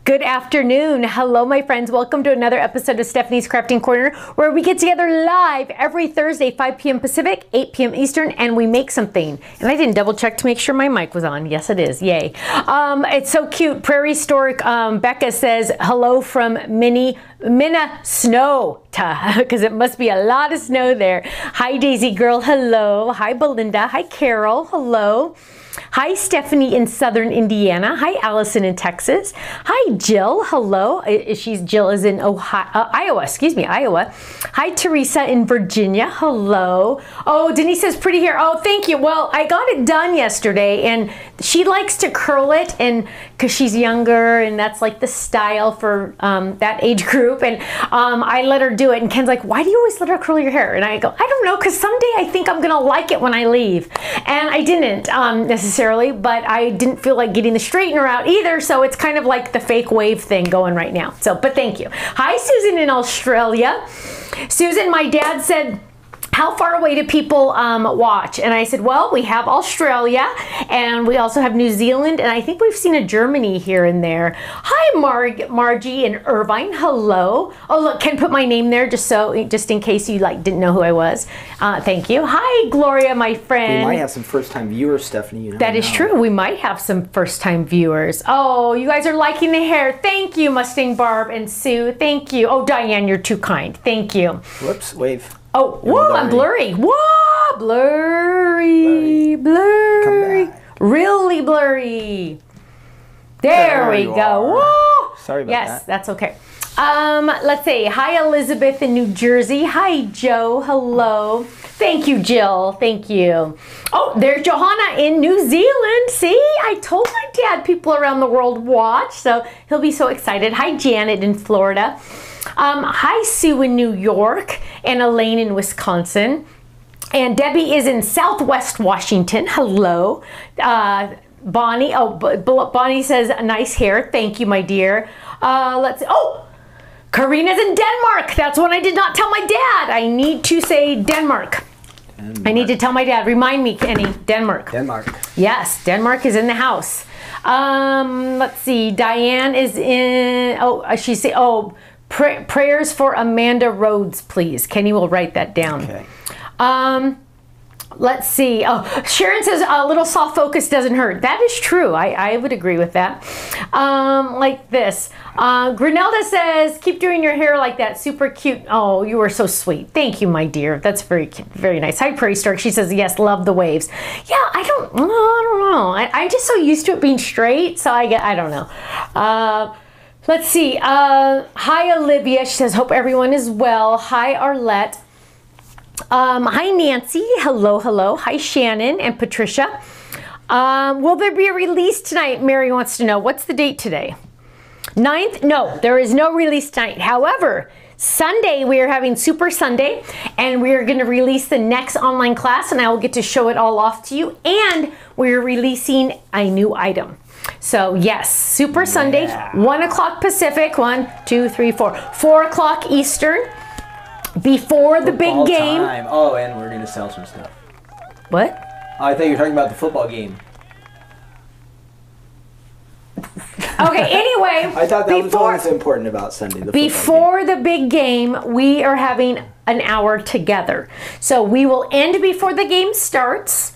Good afternoon. Hello, my friends. Welcome to another episode of Stephanie's Crafting Corner, where we get together live every Thursday, 5 p.m. Pacific, 8 p.m. Eastern, and we make something. And I didn't double check to make sure my mic was on. Yes, it is. Yay. It's so cute. Prairie Stork Becca says, hello from Minnesota, because it must be a lot of snow there. Hi, Daisy Girl. Hello. Hi, Belinda. Hi, Carol. Hello. Hi, Stephanie in Southern Indiana. Hi, Allison in Texas. Hi, Jill. Hello. Jill is in Iowa. Excuse me, Iowa. Hi, Teresa in Virginia. Hello. Oh, Denise says pretty hair. Oh, thank you. Well, I got it done yesterday, and she likes to curl it, and because she's younger, and that's like the style for that age group. And I let her do it, and Ken's like, "Why do you always let her curl your hair?" And I go, "I don't know, because someday I think I'm gonna like it when I leave." And I didn't necessarily, but I didn't feel like getting the straightener out either, so it's kind of like the fake wave thing going right now. So, but thank you. Hi, Susan in Australia. Susan, my dad said, how far away do people watch? And I said, well, we have Australia, and we also have New Zealand, and I think we've seen a Germany here and there. Hi, Margie in Irvine. Hello. Oh, look, Ken put my name there just in case you didn't know who I was. Thank you. Hi, Gloria, my friend. We might have some first-time viewers, Stephanie. You that is true. We might have some first-time viewers. Oh, you guys are liking the hair. Thank you, Mustang Barb and Sue. Thank you. Oh, Diane, you're too kind. Thank you. Whoops, wave. Oh, whoa, I'm blurry. Whoa, blurry. Really blurry. There we go. Whoa. Sorry about that. Yes, that's okay. Let's see. Hi, Elizabeth in New Jersey. Hi, Joe. Hello. Thank you, Jill. Thank you. Oh, there's Johanna in New Zealand. See, I told my dad people around the world watch, so he'll be so excited. Hi, Janet in Florida. Hi, Sue in New York, and Elaine in Wisconsin. And Debbie is in Southwest Washington. Hello. Bonnie, Bonnie says, nice hair. Thank you, my dear. Let's see. Oh, Karina's in Denmark. That's one I did not tell my dad. I need to say Denmark. I need to tell my dad. Remind me, Kenny. Denmark. Denmark. Yes, Denmark is in the house. Let's see. Diane is in, she said, prayers for Amanda Rhodes, please. Kenny will write that down. Okay. Let's see. Oh, Sharon says a little soft focus doesn't hurt. That is true. I would agree with that. Like this. Grinelda says, keep doing your hair like that. Super cute. Oh, you are so sweet. Thank you, my dear. That's very nice. Hi, Prairie Stork. She says, yes, love the waves. Yeah, I don't know. I'm just so used to it being straight, so I don't know. Let's see. Hi, Olivia. She says, hope everyone is well. Hi, Arlette. Hi, Nancy. Hello, hello. Hi, Shannon and Patricia. Will there be a release tonight? Mary wants to know. What's the date today? 9th? No, there is no release tonight. However, Sunday, we are having Super Sunday, and we are going to release the next online class, and I will get to show it all off to you. And we're releasing a new item. So yes, Super Sunday, 1 o'clock Pacific, 1, 2, 3, 4, 4 o'clock Eastern, before the big game. Time. Oh, and we're going to sell some stuff. What? Oh, I thought you were talking about the football game. Okay, anyway. I thought that was all that's important about Sunday. Before the big game, we are having an hour together. So we will end before the game starts.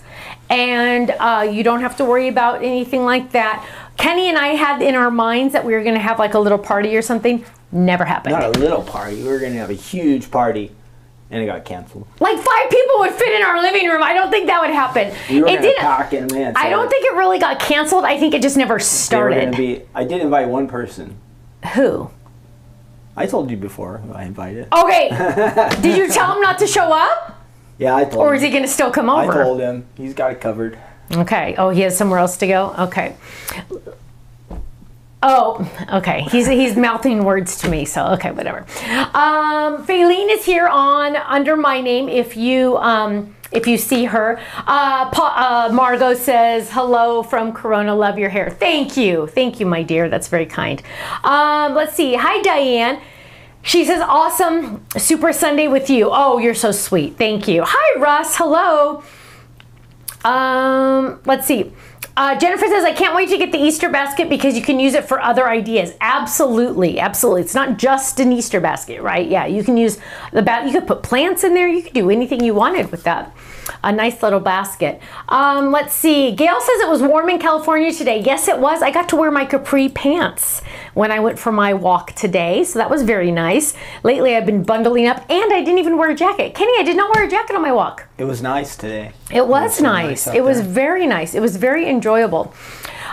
And you don't have to worry about anything like that. Kenny and I had in our minds that we were going to have like a little party or something. Never happened. Not a little party. We were going to have a huge party, and it got canceled. Like 5 people would fit in our living room. I don't think that would happen. We were going to pack them in. I don't think it really got canceled. I think it just never started. I did invite one person. Who? I told you before who I invited. Okay. Did you tell him not to show up? Yeah, I told him. Or is he going to still come over? I told him. He's got it covered. Okay. Oh, he has somewhere else to go? Okay. Oh, okay. He's mouthing words to me, so okay, whatever. Faylene is here under my name if you see her. Margot says, hello from Corona, love your hair. Thank you. Thank you, my dear. That's very kind. Let's see. Hi, Diane. She says, awesome Super Sunday with you. Oh, you're so sweet. Thank you. Hi, Russ. Hello. Let's see. Jennifer says, I can't wait to get the Easter basket because you can use it for other ideas. Absolutely, absolutely. It's not just an Easter basket, right? Yeah, you can use you could put plants in there. You could do anything you wanted with that. A nice little basket. Let's see. Gail says it was warm in California today. Yes, it was. I got to wear my capri pants when I went for my walk today, so that was very nice. Lately, I've been bundling up, and I didn't even wear a jacket. Kenny, I did not wear a jacket on my walk. It was nice today. It was nice. It was very nice. It was very enjoyable.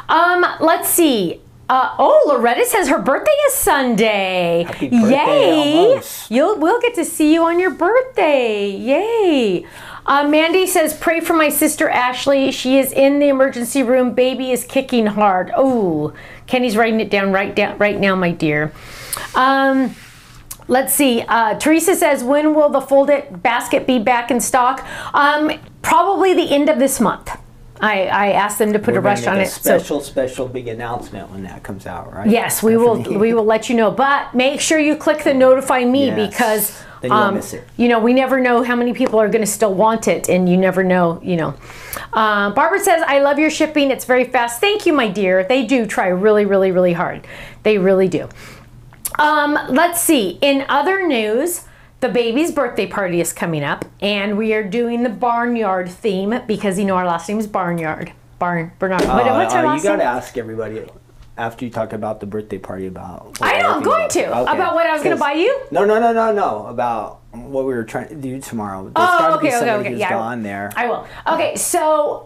Let's see. Loretta says her birthday is Sunday. Happy birthday, almost. We'll get to see you on your birthday. Yay. Mandy says, pray for my sister Ashley. She is in the emergency room. Baby is kicking hard. Oh, Kenny's writing it down right now, my dear. Let's see. Teresa says, when will the folded basket be back in stock? Probably the end of this month. I asked them to put a rush on it. Special big announcement when that comes out, right? Yes, we will let you know. But make sure you click the notify me because then you won't miss it. You know, we never know how many people are going to still want it, and you never know, you know. Barbara says, I love your shipping. It's very fast. Thank you, my dear. They do try really, really, really hard. They really do. Let's see. In other news, the baby's birthday party is coming up, and we are doing the Barnard theme because, you know, our last name is Barnard. Bernard. What's our last name? You got to ask everybody after you talk about the birthday party about. I know, I'm going to. Okay. About what I was going to buy you? No. About what we were trying to do tomorrow. There's okay. Yeah, gone there. I will. Okay, so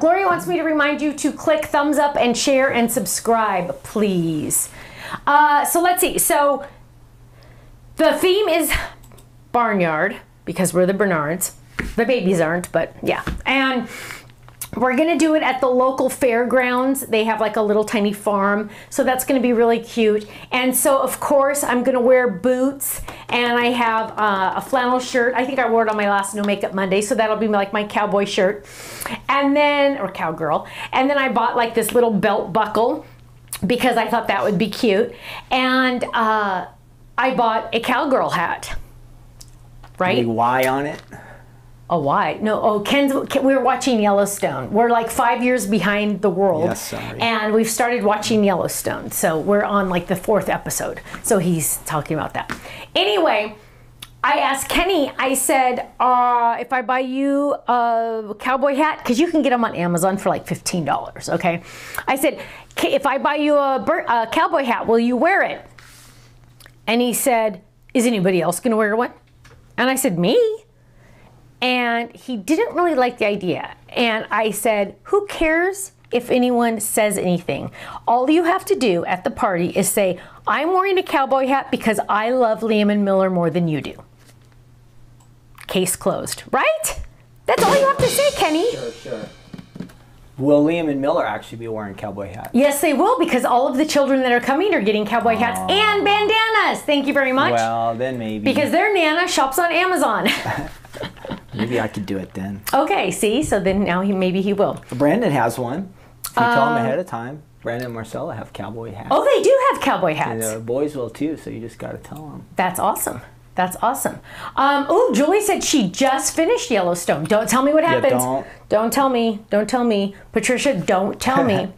Gloria wants me to remind you to click thumbs up and share and subscribe, please. So let's see. So the theme is Barnyard because we're the Bernards. The babies aren't, but yeah. And we're going to do it at the local fairgrounds. They have like a little tiny farm, so that's going to be really cute. And so, of course, I'm going to wear boots, and I have a flannel shirt. I think I wore it on my last No Makeup Monday, so that'll be like my cowboy shirt. And then, or cowgirl. And then I bought like this little belt buckle because I thought that would be cute. And I bought a cowgirl hat, right? Any Y on it? A why? No, we were watching Yellowstone. We're like 5 years behind the world. Yes, sorry. And we've started watching Yellowstone. So we're on like the 4th episode. So he's talking about that. Anyway, I asked Kenny, I said, if I buy you a cowboy hat, because you can get them on Amazon for like $15, okay? I said, if I buy you a cowboy hat, will you wear it? And he said, is anybody else going to wear one? And I said, me? And he didn't really like the idea. And I said, who cares if anyone says anything? All you have to do at the party is say, I'm wearing a cowboy hat because I love Liam and Miller more than you do. Case closed, right? That's all you have to say, Kenny. Sure. Will Liam and Miller actually be wearing cowboy hats? Yes, they will, because all of the children that are coming are getting cowboy hats and bandanas. Thank you very much. Well, then maybe. Because their Nana shops on Amazon. Maybe I could do it then. Okay, see? So then now maybe he will. Brandon has one. If you tell him ahead of time, Brandon and Marcella have cowboy hats. Oh, they do have cowboy hats. And the boys will too, so you just got to tell them. That's awesome. That's awesome. Julie said she just finished Yellowstone. Don't tell me what happens. Yeah, don't tell me. Don't tell me. Patricia, don't tell me.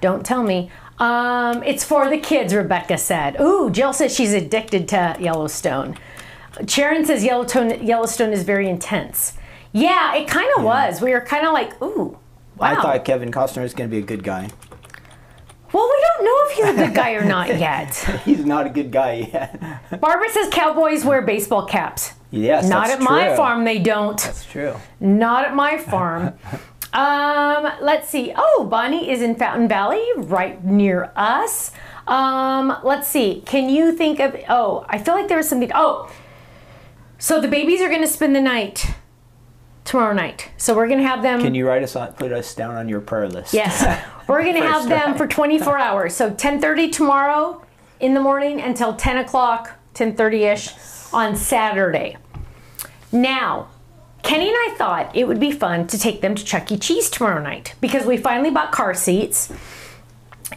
Don't tell me. It's for the kids, Rebecca said. Ooh, Jill says she's addicted to Yellowstone. Sharon says Yellowstone is very intense. Yeah, it kind of was. We were kind of like, ooh, wow. I thought Kevin Costner was going to be a good guy. Well, we don't know if he's a good guy or not yet. He's not a good guy yet. Barbara says cowboys wear baseball caps. Yes, not at my farm, they don't. That's true. Not at my farm. Let's see. Oh, Bonnie is in Fountain Valley, right near us. Let's see. Can you think of? Oh, I feel like there was something. Oh, so the babies are going to spend the night tomorrow night. So we're going to have them. Can you put us down on your prayer list? Yes. We're going to have them for 24 hours. So 10:30 tomorrow in the morning until 10 o'clock, 10:30-ish on Saturday. Now, Kenny and I thought it would be fun to take them to Chuck E. Cheese tomorrow night because we finally bought car seats.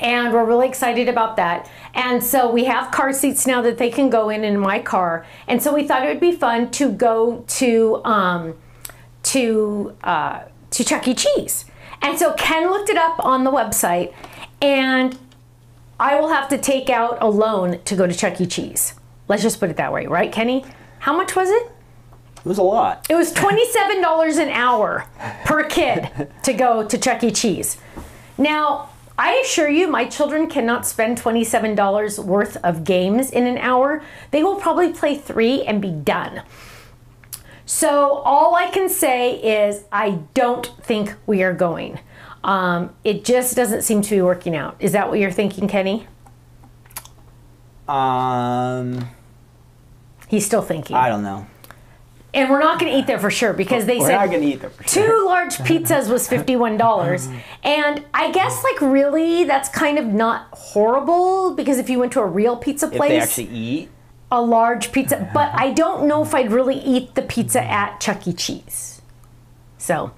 And we're really excited about that. And so we have car seats now that they can go in my car. And so we thought it would be fun to go to Chuck E. Cheese. And so Ken looked it up on the website, and I will have to take out a loan to go to Chuck E. Cheese. Let's just put it that way, right, Kenny? How much was it? It was a lot. It was $27 an hour per kid to go to Chuck E. Cheese. Now, I assure you, my children cannot spend $27 worth of games in an hour. They will probably play 3 and be done. So all I can say is I don't think we are going. It just doesn't seem to be working out. Is that what you're thinking, Kenny? He's still thinking. I don't know. And we're not going to eat there for sure because they We're said not gonna eat there for sure. 2 large pizzas was $51. And I guess like really that's kind of not horrible because if you went to a real pizza place. If they actually eat. A large pizza. But I don't know if I'd really eat the pizza at Chuck E. Cheese. So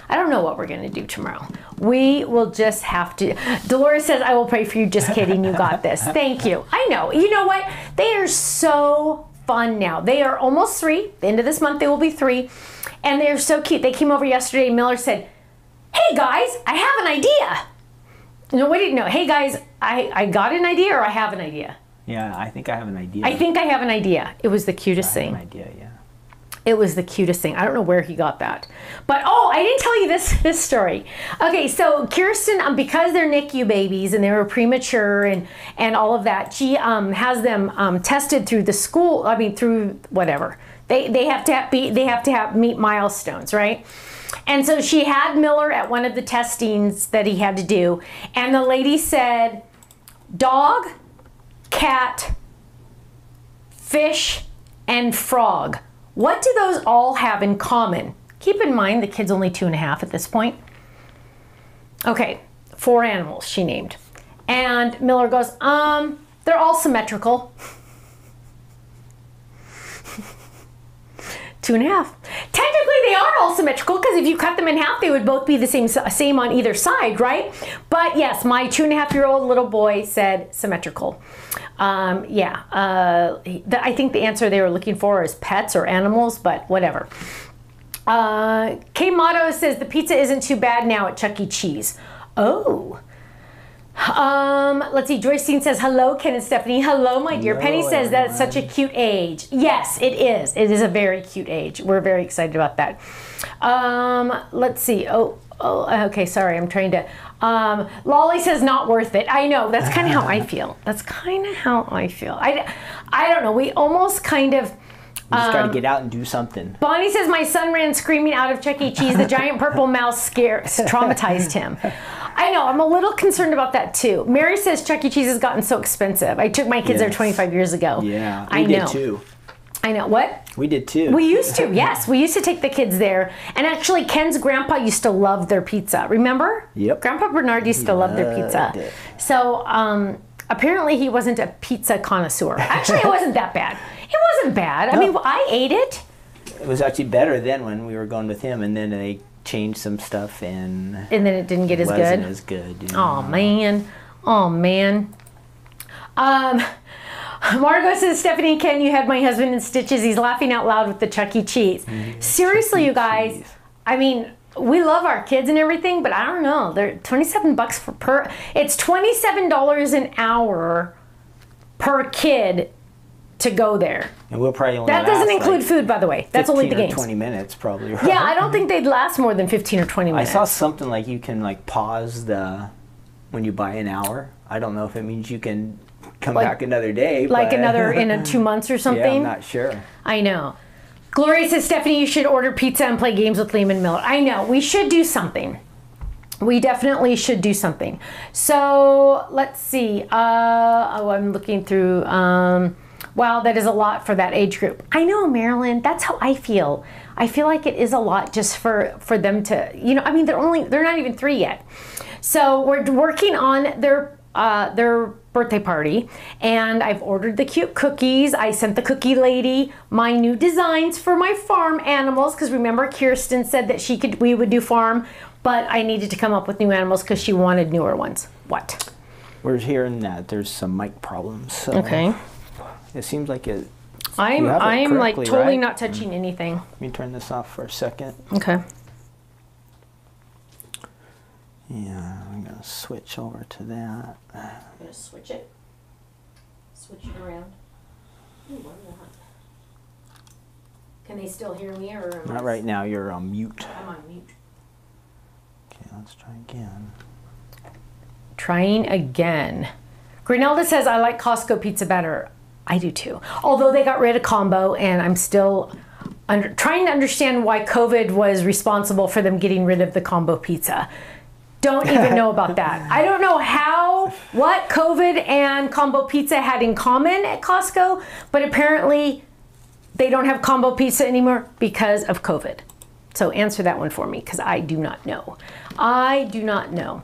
I don't know what we're going to do tomorrow. We will just have to. Dolores says, I will pray for you. Just kidding. You got this. Thank you. I know. You know what? They are so fun now. They are almost 3. The end of this month, they will be 3. And they're so cute. They came over yesterday. Miller said, hey, guys, I have an idea. No, we didn't know. Hey, guys, I got an idea or I have an idea. Yeah, I think I have an idea. I think I have an idea. It was the cutest thing. I have an idea, yeah. It was the cutest thing. I don't know where he got that. But, oh, I didn't tell you this story. Okay, so Kirsten, because they're NICU babies and they were premature and all of that, she has them tested through the school, through whatever. They have to meet milestones, right? And so she had Miller at one of the testings that he had to do. And the lady said, dog, cat, fish, and frog. What do those all have in common? Keep in mind the kid's only 2.5 at this point. Okay, 4 animals she named. And Miller goes, they're all symmetrical. 2.5. Technically they are all symmetrical because if you cut them in half they would both be the same on either side, right? But yes, my 2.5-year-old little boy said symmetrical. I think the answer they were looking for is pets or animals, but whatever. K Motto says the pizza isn't too bad now at Chuck E. Cheese. Oh. Let's see. Joycine says, hello, Ken and Stephanie. Hello, my dear. Penny says that's such a cute age. Yes, it is. It is a very cute age. We're very excited about that. Let's see. Okay, sorry. I'm trying to. Lolly says not worth it. I know. That's kind of how I feel. That's kind of how I feel. I don't know. We almost kind of. You just got to get out and do something. Bonnie says, my son ran screaming out of Chuck E. Cheese. The giant purple mouse traumatized him. I know. I'm a little concerned about that, too. Mary says Chuck E. Cheese has gotten so expensive. I took my kids there 25 years ago. Yeah, I know. did, too. I know. What? We did, too. We used to, yes. We used to take the kids there. And actually, Ken's grandpa used to love their pizza. Remember? Yep. Grandpa Barnard used to love their pizza. It. So, apparently, he wasn't a pizza connoisseur. Actually, it wasn't that bad. It wasn't bad. No. I mean, I ate it. It was actually better then when we were going with him, and then they changed some stuff, and then it didn't get as good. Wasn't as good. You know? Oh man, oh man. Margot says, Stephanie and Ken, you had my husband in stitches. He's laughing out loud with the Chuck E. Cheese. Seriously, you guys. I mean, we love our kids and everything, but I don't know. They're $27 per. It's $27 an hour per kid to go there. And we'll probably only that doesn't include food, by the way. That's only the games. 20 minutes, probably. Right? Yeah, I don't think they'd last more than 15 or 20 minutes. I saw something like you can pause when you buy an hour. I don't know if it means you can come back another day. Like another in 2 months or something. Yeah, I'm not sure. I know. Gloria says, Stephanie, you should order pizza and play games with Liam and Miller. I know. We should do something. We definitely should do something. So let's see. I'm looking through. Wow, that is a lot for that age group. I know, Marilyn. That's how I feel. I feel like it is a lot just for them to, I mean, they're not even 3 yet. So we're working on their birthday party, and I've ordered the cute cookies. I sent the cookie lady my new designs for my farm animals, because remember Kirsten said that we would do farm, but I needed to come up with new animals because she wanted newer ones. What? We're hearing that there's some mic problems. So. Okay. It seems like it. I'm like totally not touching anything. Let me turn this off for a second. Okay. Yeah, I'm going to switch over to that. I'm going to switch it. Switch it around. Ooh, I'm not. Can they still hear me? Or Not right now, you're on mute. I'm on mute. Okay, let's try again. Trying again. Grinelda says, I like Costco pizza better. I do too. Although they got rid of combo, and I'm still trying to understand why COVID was responsible for them getting rid of the combo pizza. Don't even know about that. I don't know what COVID and combo pizza had in common at Costco, but apparently they don't have combo pizza anymore because of COVID. So answer that one for me, because I do not know. I do not know.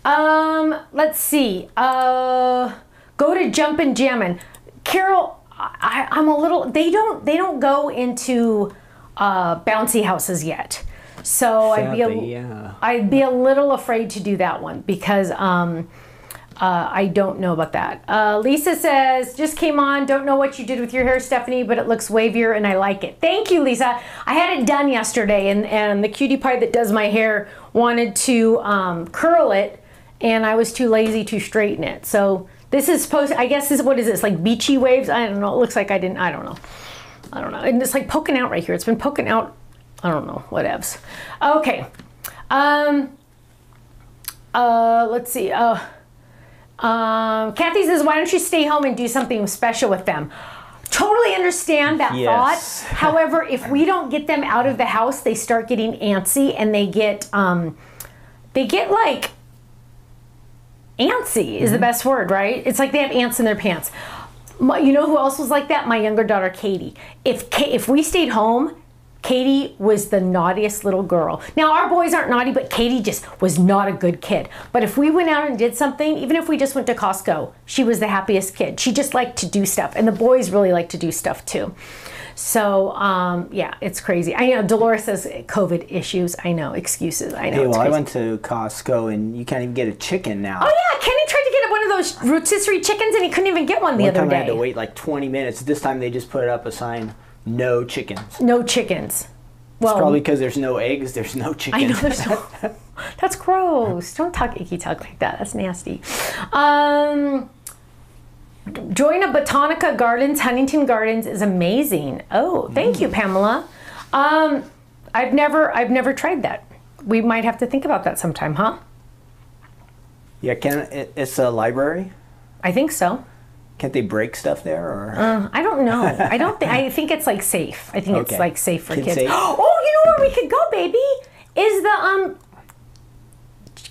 Let's see. Go to Jumpin' Jammin'. Carol, I'm a little. They don't go into bouncy houses yet. So Sadly, I'd be a little afraid to do that one because I don't know about that. Lisa says, just came on, don't know what you did with your hair, Stephanie, but it looks wavier and I like it. Thank you, Lisa. I had it done yesterday, and the cutie pie that does my hair wanted to curl it, and I was too lazy to straighten it. So this is supposed, I guess what is this, like beachy waves? I don't know. It looks like I don't know. And it's like poking out right here. It's been poking out. I don't know, whatevs. Okay. Let's see. Kathy says, why don't you stay home and do something special with them? Totally understand that thought. However, if we don't get them out of the house, they start getting antsy, and they get like, antsy is the best word, right? It's like they have ants in their pants. You know who else was like that? My younger daughter, Katie. If we stayed home, Katie was the naughtiest little girl. Now, our boys aren't naughty, but Katie just was not a good kid. But if we went out and did something, even if we just went to Costco, she was the happiest kid. She just liked to do stuff. And the boys really like to do stuff too. So, yeah, it's crazy. I know Dolores says COVID issues. I know, excuses. I know. Hey, well, I went to Costco, and you can't even get a chicken now. Oh, yeah. Kenny tried to get one of those rotisserie chickens, and he couldn't even get one the other day. One time I had to wait like 20 minutes. This time they just put up a sign, no chickens. No chickens. Well, it's probably because there's no eggs, there's no chickens. I know there's no. That's gross. Don't talk icky talk like that. That's nasty. Join a Botanica Gardens, Huntington Gardens is amazing. Oh, thank you, Pamela. I've never tried that. We might have to think about that sometime, huh? Yeah, it's a library? I think so. Can't they break stuff there, or? I don't know. I think it's like safe. I think it's like safe for kids. Safe? Oh, you know where we could go, baby? Is the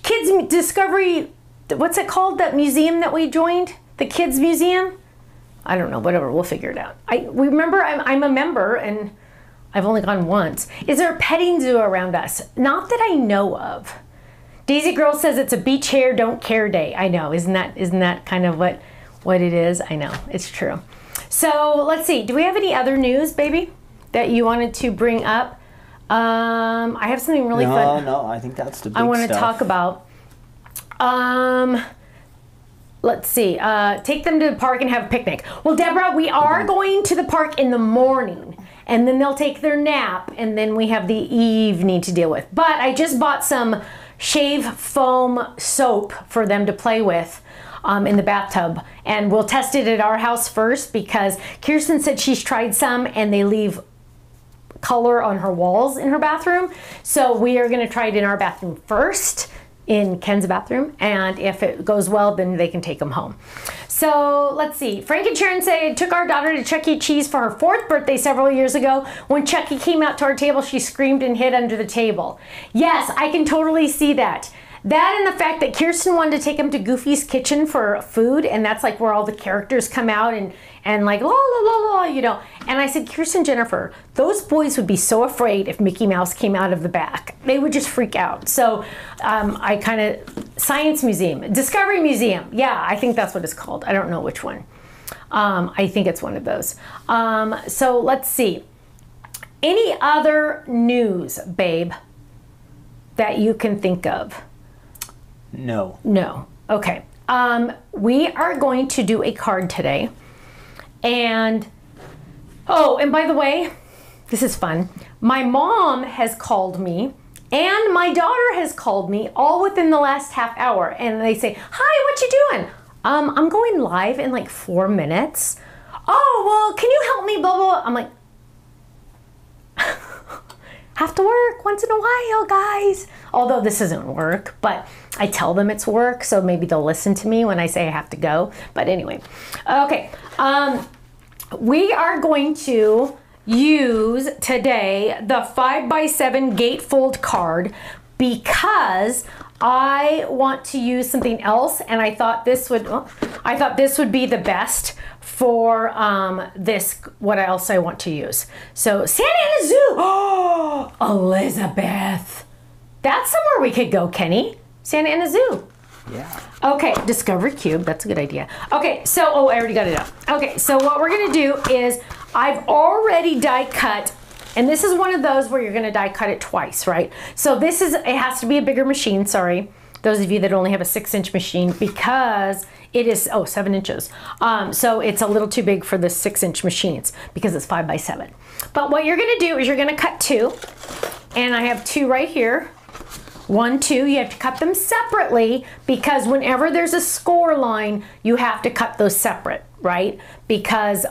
Kids Discovery? What's it called? That museum that we joined, the Kids Museum. I don't know. Whatever. We'll figure it out. We remember. I'm a member, and I've only gone once. Is there a petting zoo around us? Not that I know of. Daisy Girl says it's a beach hair don't care day. I know. Isn't that kind of what it is? I know, it's true. So let's see, do we have any other news, baby, that you wanted to bring up? I have something really fun. No, I think that's the big I want to stuff. talk about. Let's see, take them to the park and have a picnic. Well, Deborah, we are going to the park in the morning, and then they'll take their nap, and then we have the evening to deal with. But I just bought some shave foam soap for them to play with in the bathtub, and we'll test it at our house first because Kirsten said she's tried some and they leave color on her walls in her bathroom. So we are going to try it in our bathroom first, in Ken's bathroom, and if it goes well, then they can take them home. So let's see. Frank and Sharon say, took our daughter to Chuck E. Cheese for her 4th birthday several years ago. When Chucky came out to our table, she screamed and hid under the table. Yes, I can totally see that. That and the fact that Kirsten wanted to take him to Goofy's Kitchen for food, and that's like where all the characters come out and like la la la la, you know. And I said, Kirsten, Jennifer, those boys would be so afraid if Mickey Mouse came out of the back. They would just freak out. So I kind of, Science Museum, Discovery Museum. Yeah, I think that's what it's called. I don't know which one. I think it's one of those. So let's see. Any other news, babe, that you can think of? No. No. Okay. We are going to do a card today. And, oh, and by the way, this is fun. My mom has called me And my daughter has called me all within the last half hour, and they say, hi, what you doing? I'm going live in like 4 minutes. Oh, well, can you help me, blah, blah, blah. I'm like, have to work once in a while, guys. Although this isn't work, but I tell them it's work, so maybe they'll listen to me when I say I have to go. But anyway, okay. We are going to use today the 5x7 Gatefold card because I want to use something else, and I thought this would be the best for this, what else I want to use. So Santa Ana Zoo, oh, Elizabeth. That's somewhere we could go, Kenny. Santa Ana Zoo. Yeah. Okay, Discovery Cube, that's a good idea. Okay, so, oh, I already got it up. Okay, so what we're gonna do is, I've already die cut, and this is one of those where you're gonna die cut it twice, right? So this is, it has to be a bigger machine, sorry. Those of you that only have a 6-inch machine, because it is, 7 inches. So it's a little too big for the 6-inch machines because it's 5x7. But what you're gonna do is you're gonna cut 2, and I have 2 right here. 1, 2, you have to cut them separately because whenever there's a score line, you have to cut those separate, right? Because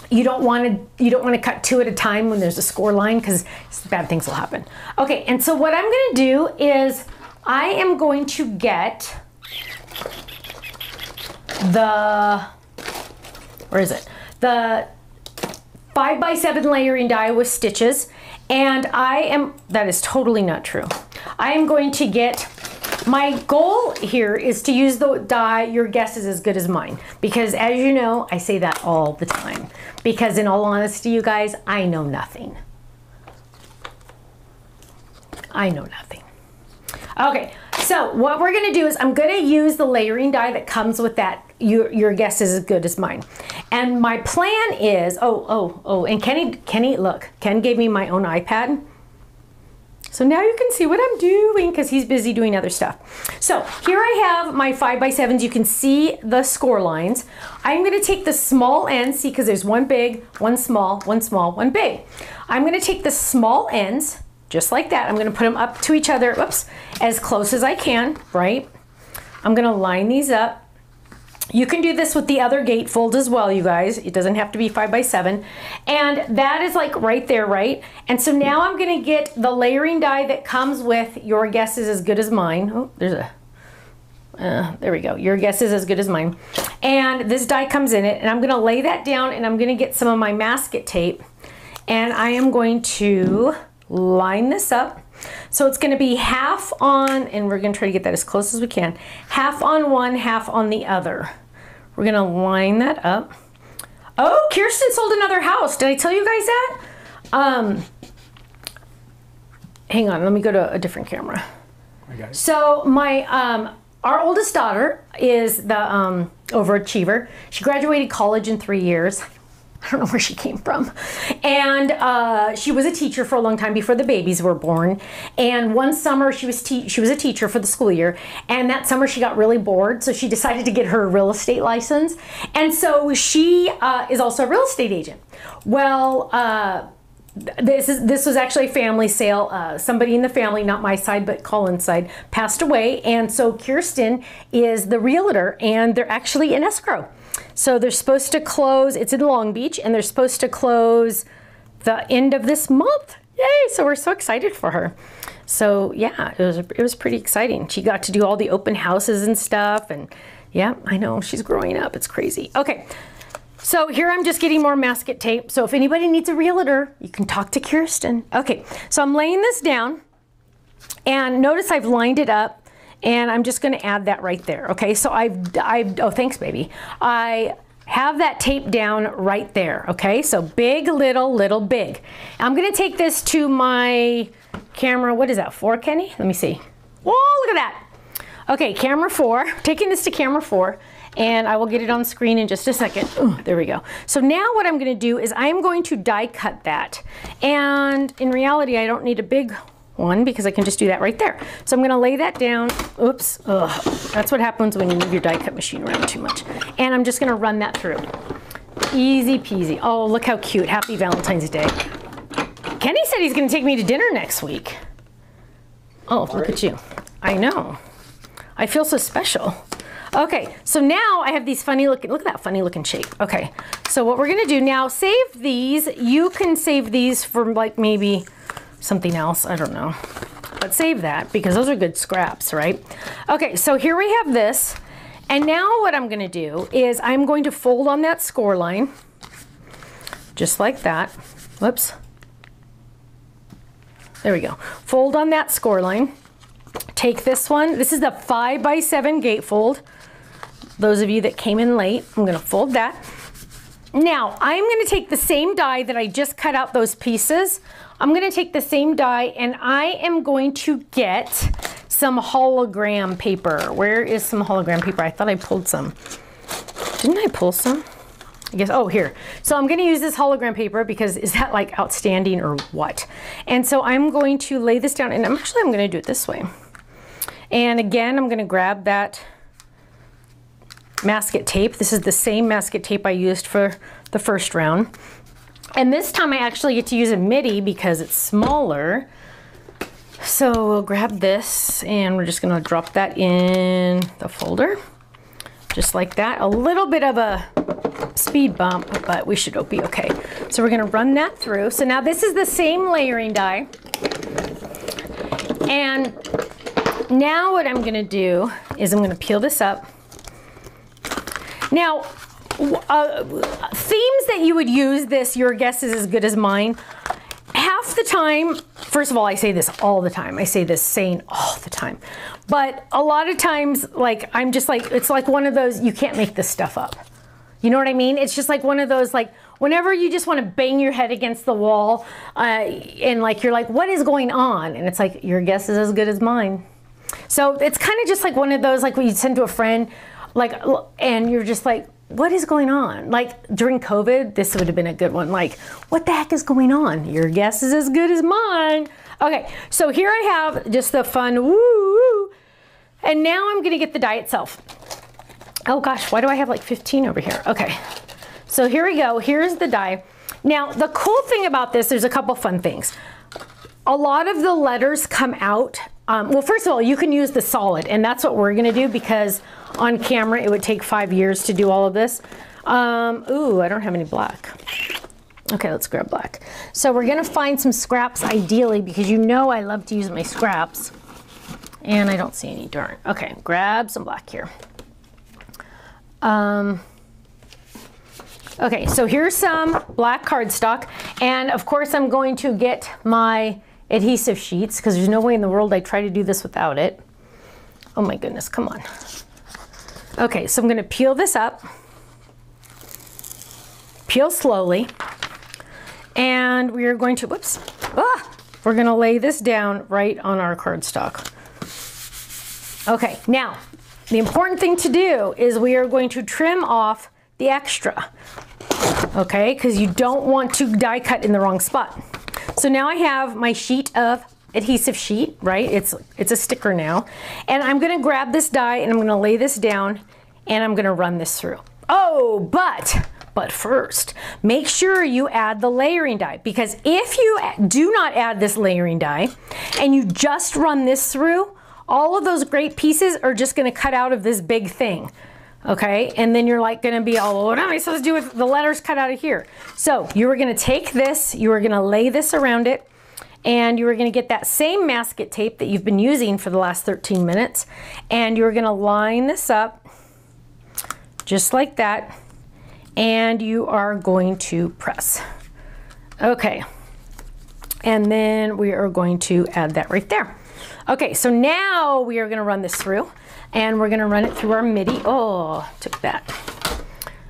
you don't want to cut 2 at a time when there's a score line because bad things will happen. Okay, and so what I'm going to do is I am going to get the, where is it? The 5x7 layering die with stitches. And that is totally not true. I am going to get, my goal here is to use the die, your guess is as good as mine. Because as you know, I say that all the time. Because in all honesty, you guys, I know nothing. I know nothing. Okay, so what we're gonna do is I'm gonna use the layering die that comes with that, your guess is as good as mine. And my plan is, and Kenny, look, Ken gave me my own iPad. So now you can see what I'm doing because he's busy doing other stuff. So here I have my 5x7s. You can see the score lines. I'm gonna take the small ends, see, because there's one big, one small, one big. I'm gonna take the small ends, just like that. I'm gonna put them up to each other, whoops, as close as I can, right? I'm gonna line these up. You can do this with the other gatefold as well, you guys. It doesn't have to be 5x7. And that is like right there, right? And so now I'm gonna get the layering die that comes with your guess is as good as mine. Oh, there's a, there we go. Your guess is as good as mine. And this die comes in it, and I'm gonna lay that down, and I'm gonna get some of my masket tape, and I am going to line this up. So it's going to be half on, and we're going to try to get that as close as we can, half on one, half on the other. We're going to line that up. Oh, Kirsten sold another house. Did I tell you guys that? Hang on, let me go to a different camera. Okay. So my, our oldest daughter is the overachiever. She graduated college in 3 years. I don't know where she came from. And she was a teacher for a long time before the babies were born. And one summer she was a teacher for the school year. And that summer she got really bored, so she decided to get her real estate license. And so she is also a real estate agent. Well, this was actually a family sale. Somebody in the family, not my side, but Colin's side, passed away. And so Kirsten is the realtor, and they're actually in escrow. So they're supposed to close, it's in Long Beach, and they're supposed to close the end of this month. Yay, so we're so excited for her. So yeah, it was pretty exciting. She got to do all the open houses and stuff, and yeah, I know, she's growing up, it's crazy. Okay, so here I'm just getting more masket tape. So if anybody needs a realtor, you can talk to Kirsten. Okay, so I'm laying this down, and notice I've lined it up. And I'm just going to add that right there. Okay, so oh, thanks, baby. I have that tape down right there. Okay, so big, little, little, big. I'm going to take this to my camera. What is that, 4, Kenny? Let me see. Whoa, look at that. Okay, camera 4. Taking this to camera 4. And I will get it on screen in just a second. Ooh, there we go. So now what I'm going to do is I'm going to die cut that. And in reality, I don't need a big one because I can just do that right there. So I'm going to lay that down. Oops. Ugh. That's what happens when you move your die cut machine around too much. And I'm just going to run that through. Easy peasy. Oh, look how cute. Happy Valentine's Day. Kenny said he's going to take me to dinner next week. Oh, look at you. I know. I feel so special. Okay, so now I have these funny looking, look at that funny looking shape. Okay, so what we're gonna do now, save these. You can save these for like maybe something else, I don't know. But save that because those are good scraps, right? Okay, so here we have this. And now what I'm gonna do is I'm going to fold on that score line, just like that. Whoops. There we go. Fold on that score line. Take this one. This is the 5x7 gatefold. Those of you that came in late, I'm gonna fold that. Now, I'm gonna take the same die that I just cut out those pieces. I'm gonna take the same die and I am going to get some hologram paper. Where is some hologram paper? I thought I pulled some. Didn't I pull some? I guess, oh, here. So I'm gonna use this hologram paper because is that like outstanding or what? And so I'm going to lay this down and I'm gonna do it this way. And again, I'm gonna grab that masket tape. This is the same masket tape I used for the first round. And this time I actually get to use a midi because it's smaller. So we'll grab this and we're just gonna drop that in the folder. Just like that. A little bit of a speed bump, but we should be okay. So we're gonna run that through. So now this is the same layering die. And now what I'm gonna do is I'm gonna peel this up. Now, themes that you would use this, your guess is as good as mine. Half the time, first of all, I say this all the time. I say this saying all the time. But a lot of times, like, I'm just like, it's like one of those, you can't make this stuff up. You know what I mean? It's just like one of those, like, whenever you just want to bang your head against the wall and like, you're like, what is going on? And it's like, your guess is as good as mine. So it's kind of just like one of those, like when you send to a friend, like, and you're just like, what is going on? Like during COVID, this would have been a good one. Like, what the heck is going on? Your guess is as good as mine. Okay, so here I have just the fun woo. And now I'm gonna get the die itself. Oh gosh, why do I have like 15 over here? Okay, so here we go. Here's the die. Now, the cool thing about this, there's a couple fun things. A lot of the letters come out. Well, first of all, you can use the solid, and that's what we're gonna do because on camera, it would take 5 years to do all of this. Ooh, I don't have any black. Okay, let's grab black. So we're gonna find some scraps ideally because you know I love to use my scraps. And I don't see any, darn. Okay, grab some black here. Okay, so here's some black cardstock. And of course I'm going to get my adhesive sheets because there's no way in the world I try to do this without it. Oh my goodness, come on. Okay, so I'm gonna peel this up. Peel slowly. And we are going to, whoops, we're gonna lay this down right on our cardstock. Okay, now, the important thing to do is we are going to trim off the extra, okay? Because you don't want to die cut in the wrong spot. So now I have my sheet of adhesive sheet, right? It's a sticker now. And I'm gonna grab this die and I'm gonna lay this down and I'm gonna run this through. Oh, but first, make sure you add the layering die because if you do not add this layering die and you just run this through, all of those great pieces are just gonna cut out of this big thing, okay? And then you're like gonna be all, what am I supposed to do with the letters cut out of here? So you are gonna take this, you are gonna lay this around it, and you are gonna get that same masket tape that you've been using for the last 13 minutes, and you're gonna line this up just like that, and you are going to press. Okay, and then we are going to add that right there. Okay, so now we are gonna run this through and we're gonna run it through our MIDI. Oh, took that.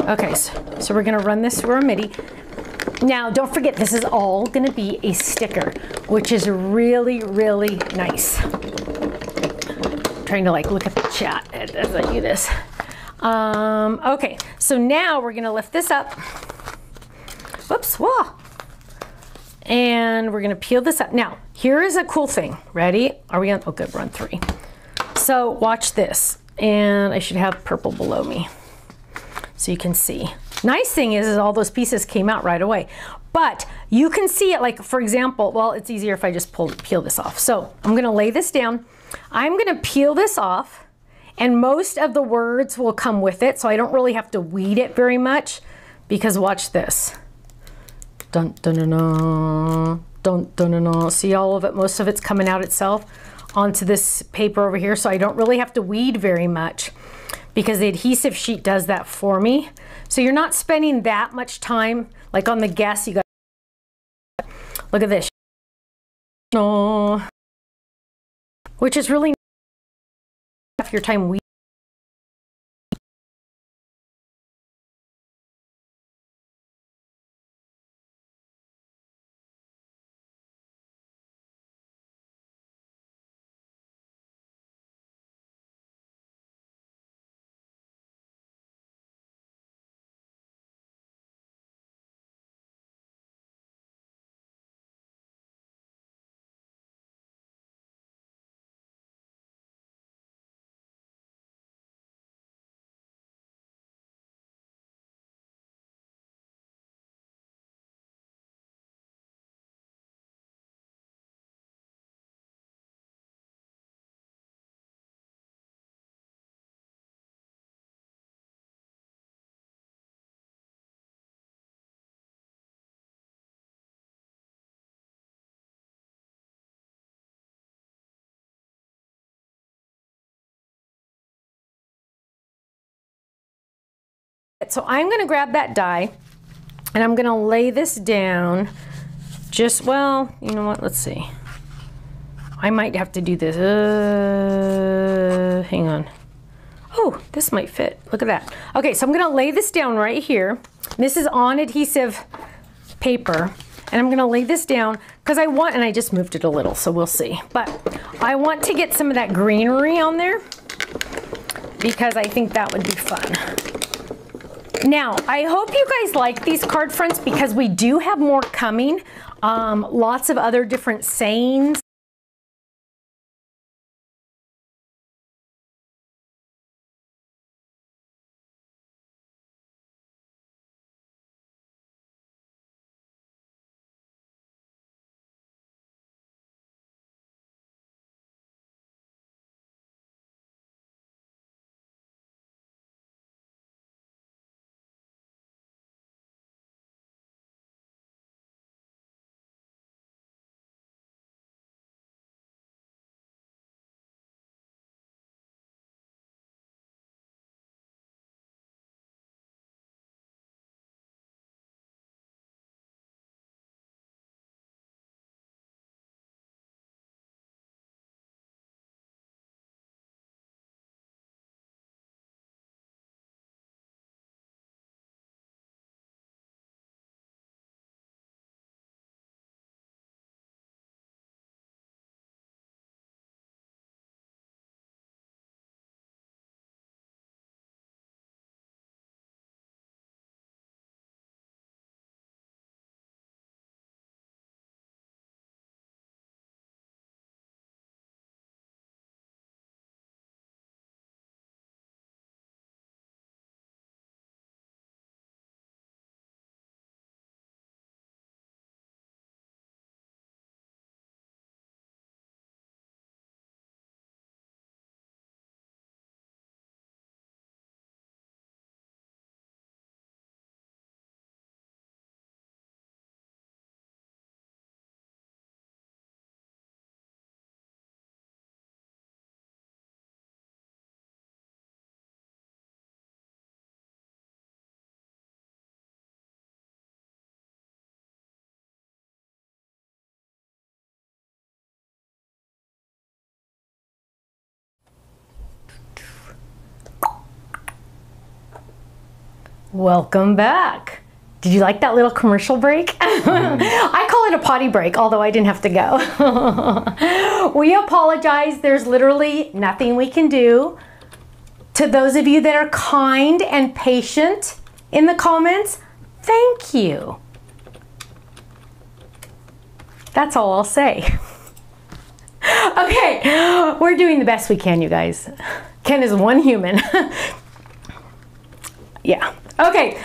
Okay, so we're gonna run this through our MIDI. Now, don't forget, this is all gonna be a sticker, which is really, really nice. I'm trying to like look at the chat as I do this. Okay, so now we're gonna lift this up. Whoops, whoa. And we're gonna peel this up. Now, here is a cool thing. Ready? Are we on? Oh, good, we're on 3. So watch this. And I should have purple below me so you can see. Nice thing is all those pieces came out right away. But you can see it, like, for example, well, it's easier if I just peel this off. So I'm gonna lay this down. I'm gonna peel this off, and most of the words will come with it, so I don't really have to weed it very much, because watch this. Dun dun dun dun, dun dun dun dun. See all of it, most of it's coming out itself onto this paper over here, so I don't really have to weed very much, because the adhesive sheet does that for me. So you're not spending that much time, like on the guess, you got, look at this. Oh, which is really half your time weeding. So I'm going to grab that die and I'm going to lay this down. Just, well, you know what, let's see. I might have to do this. Hang on. Oh, this might fit. Look at that. Okay, so I'm going to lay this down right here. This is on adhesive paper. And I'm going to lay this down because I want, and I just moved it a little, so we'll see. But I want to get some of that greenery on there because I think that would be fun. Now, I hope you guys like these card fronts because we do have more coming. Lots of other different sayings. Welcome back. Did you like that little commercial break? I call it a potty break, although I didn't have to go. We apologize. There's literally nothing we can do. To those of you that are kind and patient in the comments, thank you. That's all I'll say. Okay, we're doing the best we can, you guys. Ken is one human. Yeah. Okay,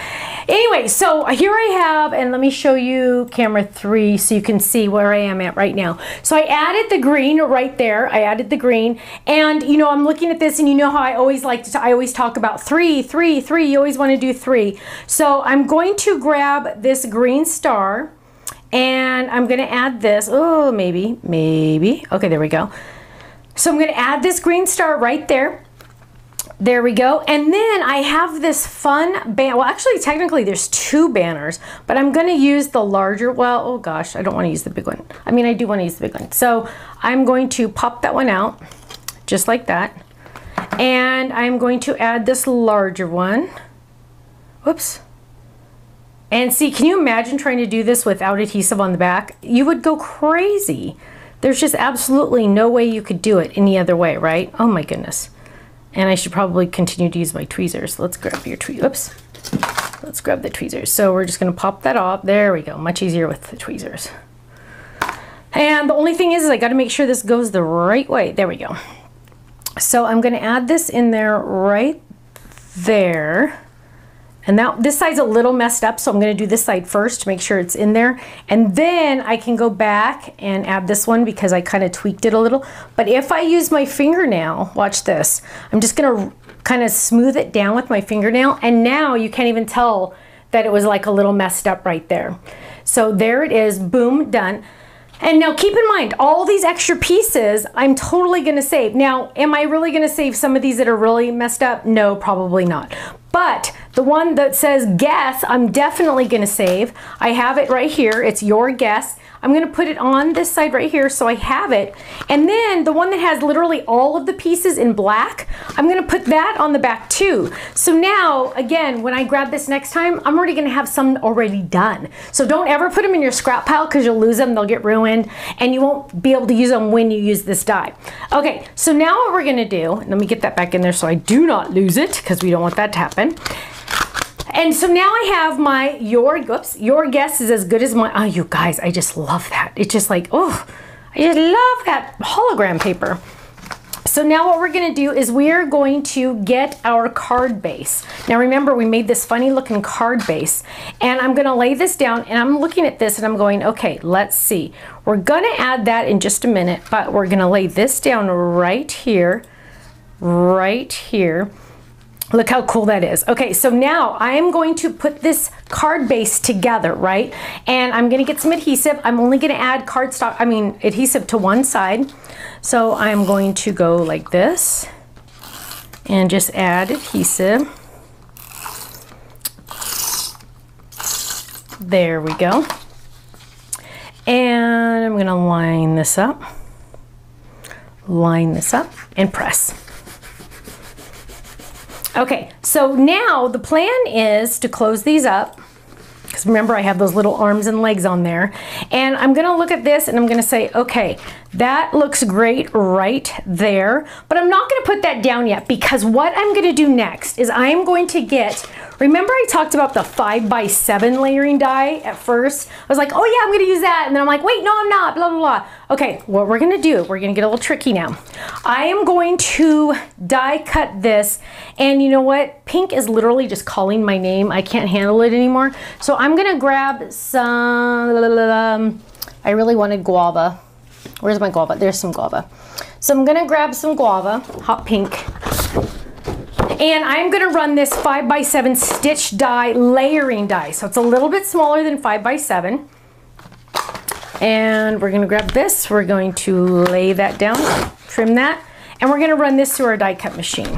Anyway, so here I have, and let me show you camera 3 so you can see where I am at right now. So I added the green right there. I added the green, and you know, I'm looking at this, and you know how I always I always talk about 3, 3, 3. You always want to do 3. So I'm going to grab this green star, and I'm going to add this. Oh, maybe. Okay, there we go. So I'm going to add this green star right there. There we go. And then I have this fun band. Well, actually, technically there's 2 banners, but I'm going to use the larger. Well, oh gosh, I don't want to use the big one. I mean, I do want to use the big one. So I'm going to pop that one out just like that. And I'm going to add this larger one. Whoops. And see, can you imagine trying to do this without adhesive on the back? You would go crazy. There's just absolutely no way you could do it any other way, right? Oh my goodness. And I should probably continue to use my tweezers. Let's grab your tweezers. Oops. Let's grab the tweezers. So we're just going to pop that off. There we go. Much easier with the tweezers. And the only thing is I got to make sure this goes the right way. There we go. So I'm going to add this in there right there. And now this side's a little messed up, so I'm going to do this side first to make sure it's in there. And then I can go back and add this one because I kind of tweaked it a little. But if I use my fingernail, watch this. I'm just going to kind of smooth it down with my fingernail. And now you can't even tell that it was like a little messed up right there. So there it is. Boom, done. And now keep in mind, all these extra pieces, I'm totally going to save. Now, am I really going to save some of these that are really messed up? No, probably not. But the one that says guess, I'm definitely going to save. I have it right here. It's your guess. I'm going to put it on this side right here so I have it. And then the one that has literally all of the pieces in black, I'm going to put that on the back too. So now, again, when I grab this next time, I'm already going to have some already done. So don't ever put them in your scrap pile because you'll lose them. They'll get ruined and you won't be able to use them when you use this die. Okay, so now what we're going to do, let me get that back in there so I do not lose it because we don't want that to happen. And so now I have my, your guess is as good as mine. Oh, you guys, I just love that. It's just like, oh, I just love that hologram paper. So now what we're going to do is we are going to get our card base. Now remember, we made this funny looking card base. And I'm going to lay this down and I'm looking at this and I'm going, okay, let's see. We're going to add that in just a minute, but we're going to lay this down right here, right here. Look how cool that is. Okay, so now I am going to put this card base together, right? And I'm going to get some adhesive. I'm only going to add adhesive to one side. So I'm going to go like this and just add adhesive. There we go. And I'm going to line this up, and press. Okay, so now the plan is to close these up, because remember I have those little arms and legs on there, and I'm going to look at this and I'm going to say, okay, that looks great right there, but I'm not going to put that down yet, because what I'm going to do next is I am going to get, remember I talked about the 5x7 layering die at first? I was like, oh yeah, I'm going to use that, and then I'm like, wait, no, I'm not, blah, blah, blah. Okay, what we're going to do, we're going to get a little tricky now. I am going to die cut this, and you know what? Pink is literally just calling my name. I can't handle it anymore. So I'm going to grab some, I really wanted guava. Where's my guava? There's some guava. So I'm going to grab some guava, hot pink. And I'm going to run this 5x7 stitch die, layering die. So it's a little bit smaller than 5x7. And we're going to grab this. We're going to lay that down, trim that. And we're going to run this through our die cut machine.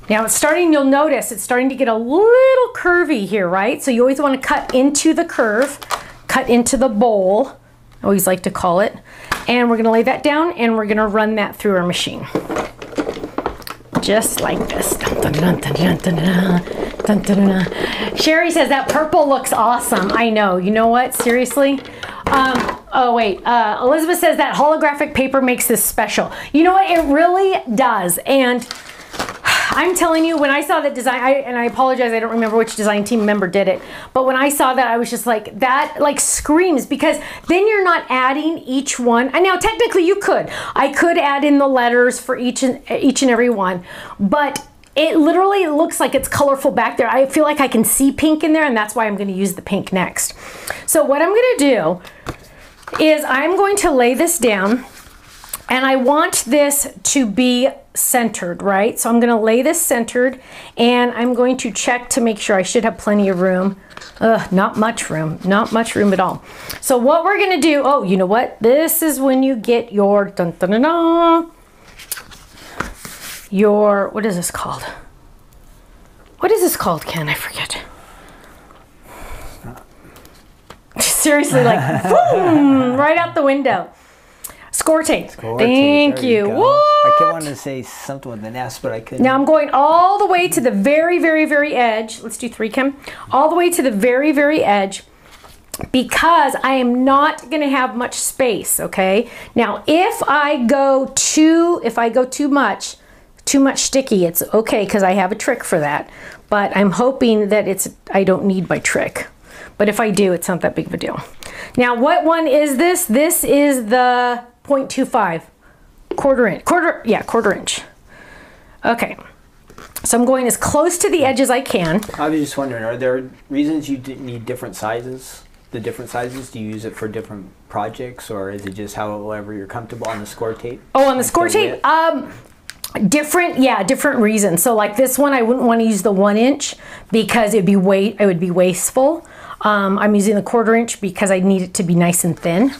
Now it's starting, you'll notice it's starting to get a little curvy here, right? So you always want to cut into the curve, cut into the bowl, I always like to call it. And we're going to lay that down and we're going to run that through our machine. Just like this. Dun, dun, dun, dun, dun, dun, dun, dun, dun. Sherry says that purple looks awesome. I know. You know what? Seriously? Oh wait, Elizabeth says that holographic paper makes this special. You know what? It really does. And I'm telling you, when I saw that design, and I apologize, I don't remember which design team member did it, but when I saw that, I was just like, that like screams, because then you're not adding each one. And now technically you could. I could add in the letters for each and every one, but it literally looks like it's colorful back there. I feel like I can see pink in there, and that's why I'm going to use the pink next. So what I'm going to do is I'm going to lay this down, and I want this to be centered, right? So I'm going to lay this centered, and I'm going to check to make sure I should have plenty of room. Not much room at all. So what we're going to do, oh, you know what? This is when you get your, dun, dun, dun, dun, your, what is this called? What is this called, Ken? I forget. Seriously, like, boom, right out the window. Score tape. Thank you. What? I kept wanting to say something with an S, but I couldn't. Now I'm going all the way to the very, very, very edge. Let's do 3, Kim. All the way to the very, very edge, because I am not going to have much space, okay? Now, if I go too much sticky, it's okay, because I have a trick for that. But I'm hoping that I don't need my trick. But if I do, it's not that big of a deal. Now, what one is this? This is the 0.25, quarter inch. Okay, so I'm going as close to the edge as I can. I was just wondering, are there reasons you need different sizes? The different sizes, do you use it for different projects, or is it just however you're comfortable on the score tape? Oh, on the score tape? Different reasons. So like this one, I wouldn't want to use the 1 inch because it would be wasteful. I'm using the quarter inch because I need it to be nice and thin.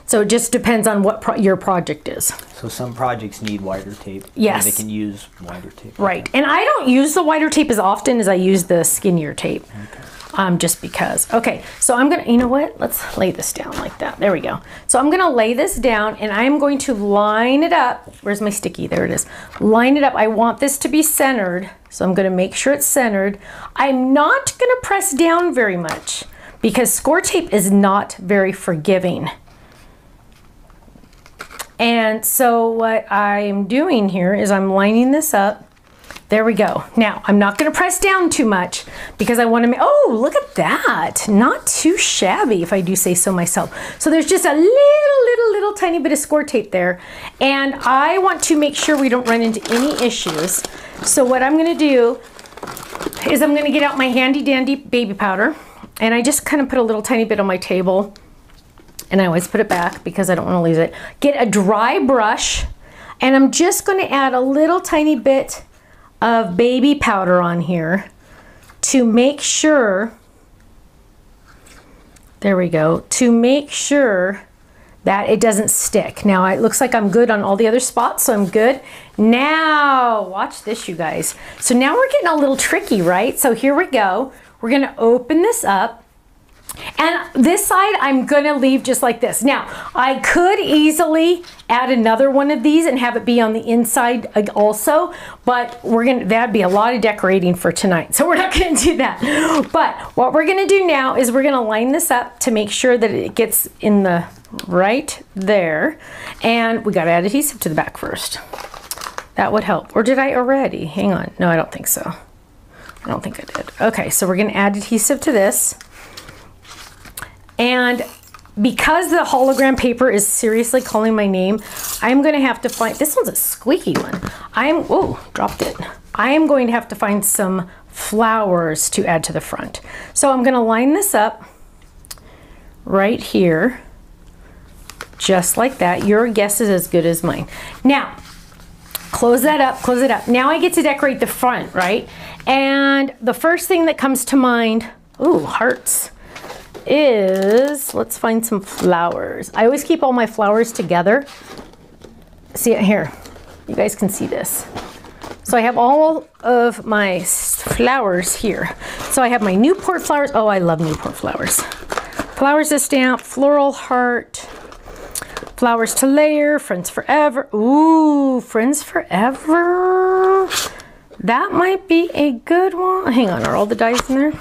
So it just depends on what your project is. So some projects need wider tape. Yes. They can use wider tape. Right. And I don't use the wider tape as often as I use the skinnier tape. Okay. Just because. Okay, so I'm gonna, you know what? Let's lay this down like that. There we go. So I'm gonna lay this down, and I'm going to line it up. Where's my sticky? There it is. Line it up. I want this to be centered, so I'm gonna make sure it's centered. I'm not gonna press down very much because score tape is not very forgiving. And so what I'm doing here is I'm lining this up. There we go. Now, I'm not going to press down too much because I want to make, oh, look at that. Not too shabby, if I do say so myself. So there's just a little tiny bit of score tape there. And I want to make sure we don't run into any issues. So what I'm going to do is I'm going to get out my handy dandy baby powder. And I just kind of put a little tiny bit on my table. And I always put it back because I don't want to lose it. Get a dry brush, and I'm just going to add a little tiny bit of baby powder on here to make sure, there we go, to make sure that it doesn't stick. Now it looks like I'm good on all the other spots, so I'm good. Now, watch this, you guys. So now we're getting a little tricky, right? So here we go. We're going to open this up. And this side I'm gonna leave just like this. Now, I could easily add another one of these and have it be on the inside also, but that'd be a lot of decorating for tonight, so we're not gonna do that. But what we're gonna do now is we're gonna line this up to make sure that it gets in the right there, and we gotta add adhesive to the back first. That would help. Or did I already? Hang on. No, I don't think so. I don't think I did. Okay, so we're gonna add adhesive to this. And because the hologram paper is seriously calling my name, I'm going to have to find, this one's a squeaky one. Oh, dropped it. I am going to have to find some flowers to add to the front. So I'm going to line this up right here, just like that. Your guess is as good as mine. Now, close that up, close it up. Now I get to decorate the front, right? And the first thing that comes to mind, ooh, hearts, is, let's find some flowers. I always keep all my flowers together. See it here. You guys can see this. So I have all of my flowers here. So I have my Newport flowers. Oh, I love Newport flowers. Flowers to stamp, floral heart, flowers to layer, friends forever. Ooh, friends forever. That might be a good one. Hang on, are all the dies in there?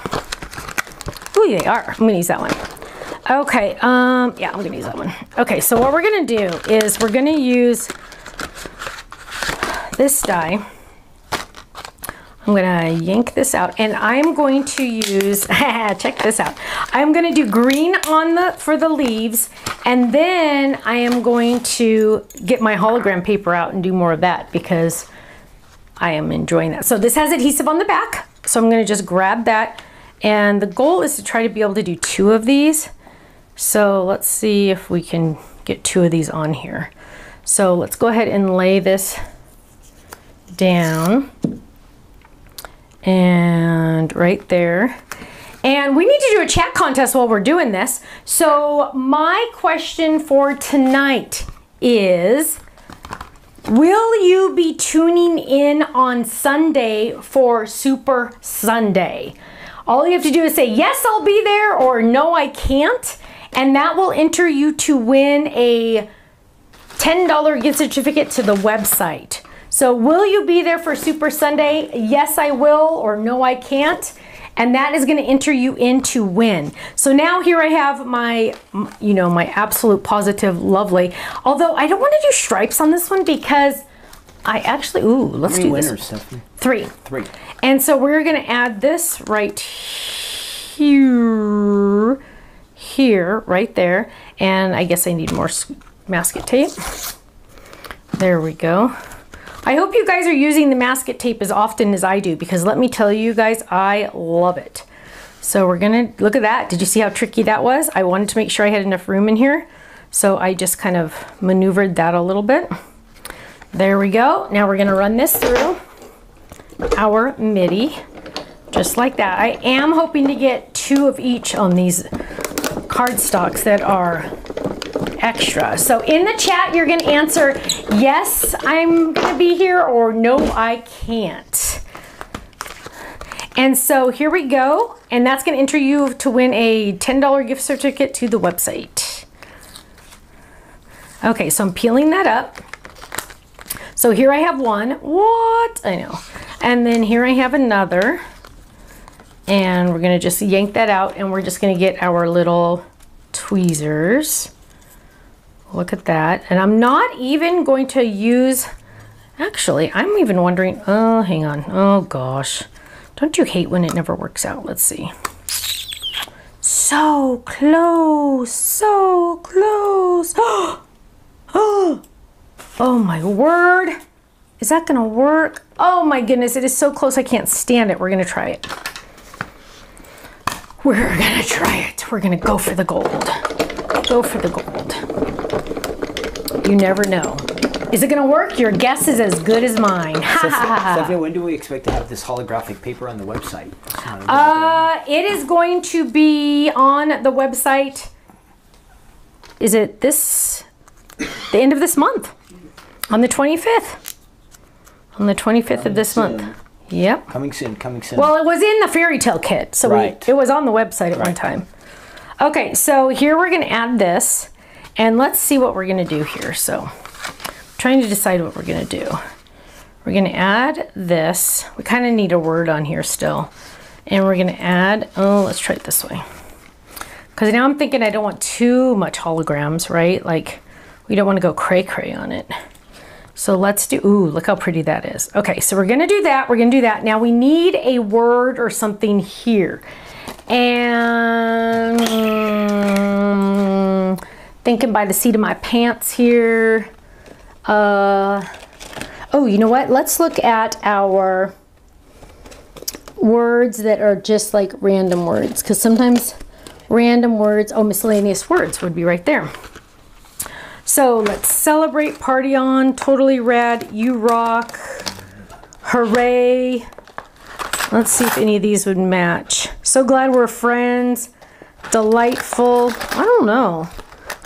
Ooh, they are. I'm gonna use that one. Okay, yeah, I'm gonna use that one. Okay, so what we're gonna do is we're gonna use this die. I'm gonna yank this out, and I'm going to use, check this out. I'm gonna do green for the leaves, and then I am going to get my hologram paper out and do more of that, because I am enjoying that. So this has adhesive on the back. So I'm gonna just grab that. And the goal is to try to be able to do 2 of these. So let's see if we can get 2 of these on here. So let's go ahead and lay this down. And right there. And we need to do a chat contest while we're doing this. So my question for tonight is, will you be tuning in on Sunday for Super Sunday? All you have to do is say, yes, I'll be there, or no, I can't. And that will enter you to win a $10 gift certificate to the website. So will you be there for Super Sunday? Yes, I will, or no, I can't. And that is going to enter you in to win. So now here I have my, you know, my absolute positive lovely. Although I don't want to do stripes on this one because I actually, ooh, let's do this. Stephanie? 3. 3. And so we're going to add this right here, right there. And I guess I need more masking tape. There we go. I hope you guys are using the masking tape as often as I do, because let me tell you guys, I love it. So we're gonna, look at that. Did you see how tricky that was? I wanted to make sure I had enough room in here. So I just kind of maneuvered that a little bit. There we go. Now we're gonna run this through our MIDI, just like that. I am hoping to get 2 of each on these cardstocks that are extra. So in the chat, you're gonna answer, yes, I'm gonna be here, or no, I can't. And so here we go. And that's gonna enter you to win a $10 gift certificate to the website. Okay, so I'm peeling that up. So here I have one. What? I know. And then here I have another. And we're gonna just yank that out, and we're just gonna get our little tweezers. Look at that. And I'm not even going to use, actually, I'm even wondering, oh, hang on. Oh gosh. Don't you hate when it never works out? Let's see. So close, so close. Oh my word. Is that gonna work? Oh my goodness, it is so close I can't stand it. We're gonna try it. We're gonna try it. We're gonna go for the gold. Go for the gold. You never know. Is it gonna work? Your guess is as good as mine. Stephanie, when do we expect to have this holographic paper on the website? It is going to be on the website. Is it the end of this month? On the 25th. On the 25th of this month. Yep. Coming soon, coming soon. Well, it was in the fairy tale kit, so it was on the website at one time. Okay, so here we're gonna add this. And let's see what we're gonna do here. So, I'm trying to decide what we're gonna do. We're gonna add this. We kind of need a word on here still. And we're gonna add, oh, let's try it this way. Because now I'm thinking I don't want too much holograms, right? Like, we don't want to go cray-cray on it. So let's do, ooh, look how pretty that is. Okay, so we're gonna do that, we're gonna do that. Now we need a word or something here. And thinking by the seat of my pants here. Oh, you know what? Let's look at our words that are just like random words, because sometimes random words, oh, miscellaneous words would be right there. So let's celebrate, party on, totally rad, you rock, hooray. Let's see if any of these would match. So glad we're friends, delightful, I don't know.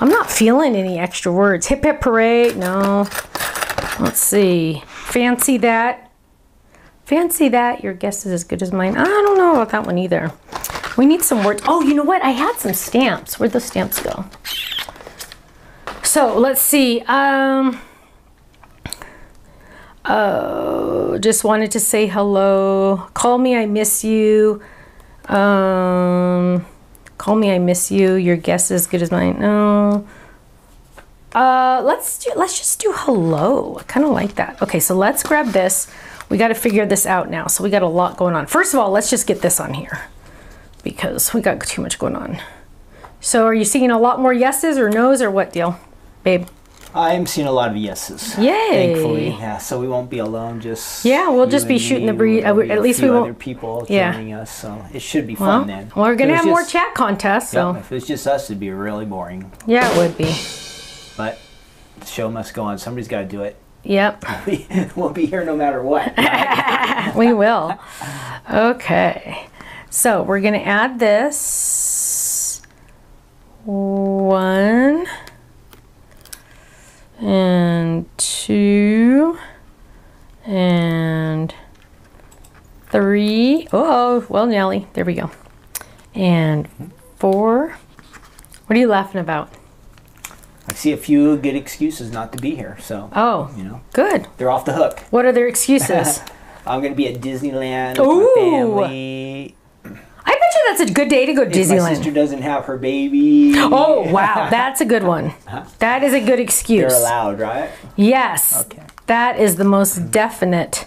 I'm not feeling any extra words. Hip hip hooray, no. Let's see, fancy that. Fancy that, your guess is as good as mine. I don't know about that one either. We need some words. Oh, you know what? I had some stamps. Where'd those stamps go? So let's see. Just wanted to say hello. Call me, I miss you. Call me, I miss you. Your guess is as good as mine. No. Let's just do hello. I kind of like that. Okay, so let's grab this. We got to figure this out now. So we got a lot going on. First of all, let's just get this on here because we got too much going on. So are you seeing a lot more yeses or nos or what deal, babe? I'm seeing a lot of yeses. Yay! Thankfully, yeah. So we won't be alone. Just we'll you just be and shooting me. the breeze. There'll be At least a few we won't. other people Yeah. joining us, so it should be Well, fun then. we're gonna If have it was more just- chat contests, so If it was just us, it'd be really boring. yeah, it would be. But the show must go on. Somebody's got to do it. Yep, We'll be here no matter what. Right? we will. Okay, so we're gonna add this 1 and 2 and 3. Oh, well, Nelly, there we go. And 4. What are you laughing about? I see a few good excuses not to be here, so Oh, you know good. they're off the hook. What are their excuses? I'm gonna be at Disneyland with Ooh. my family. I bet you that's a good day to go If my sister Disneyland. doesn't have her baby. Oh, wow, that's a good one. That is a good excuse. They're allowed, right? Yes. Okay. That is the most definite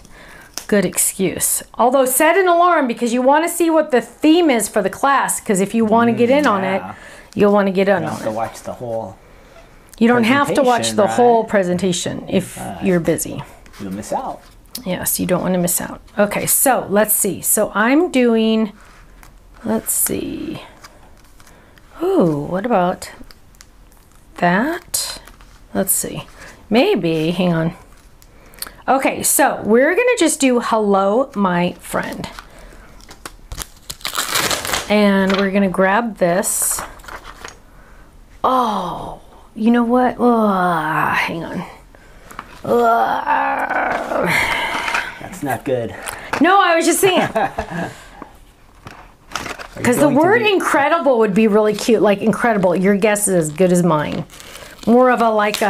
good excuse. Although set an alarm because you want to see what the theme is for the class, because if you want to get in on it, yeah. you'll want to get in You on have to it. watch the whole. You don't have to watch presentation, the right? whole presentation if you're busy. You'll miss out. Yes, you don't want to miss out. Okay, so let's see. So I'm doing, let's see. Ooh, what about that? Let's see. Maybe, hang on. Okay, so we're gonna just do hello, my friend. And we're gonna grab this. Oh, you know what? Hang on. That's not good. No, I was just saying. Because the word incredible would be really cute. Like incredible. Your guess is as good as mine. More of a like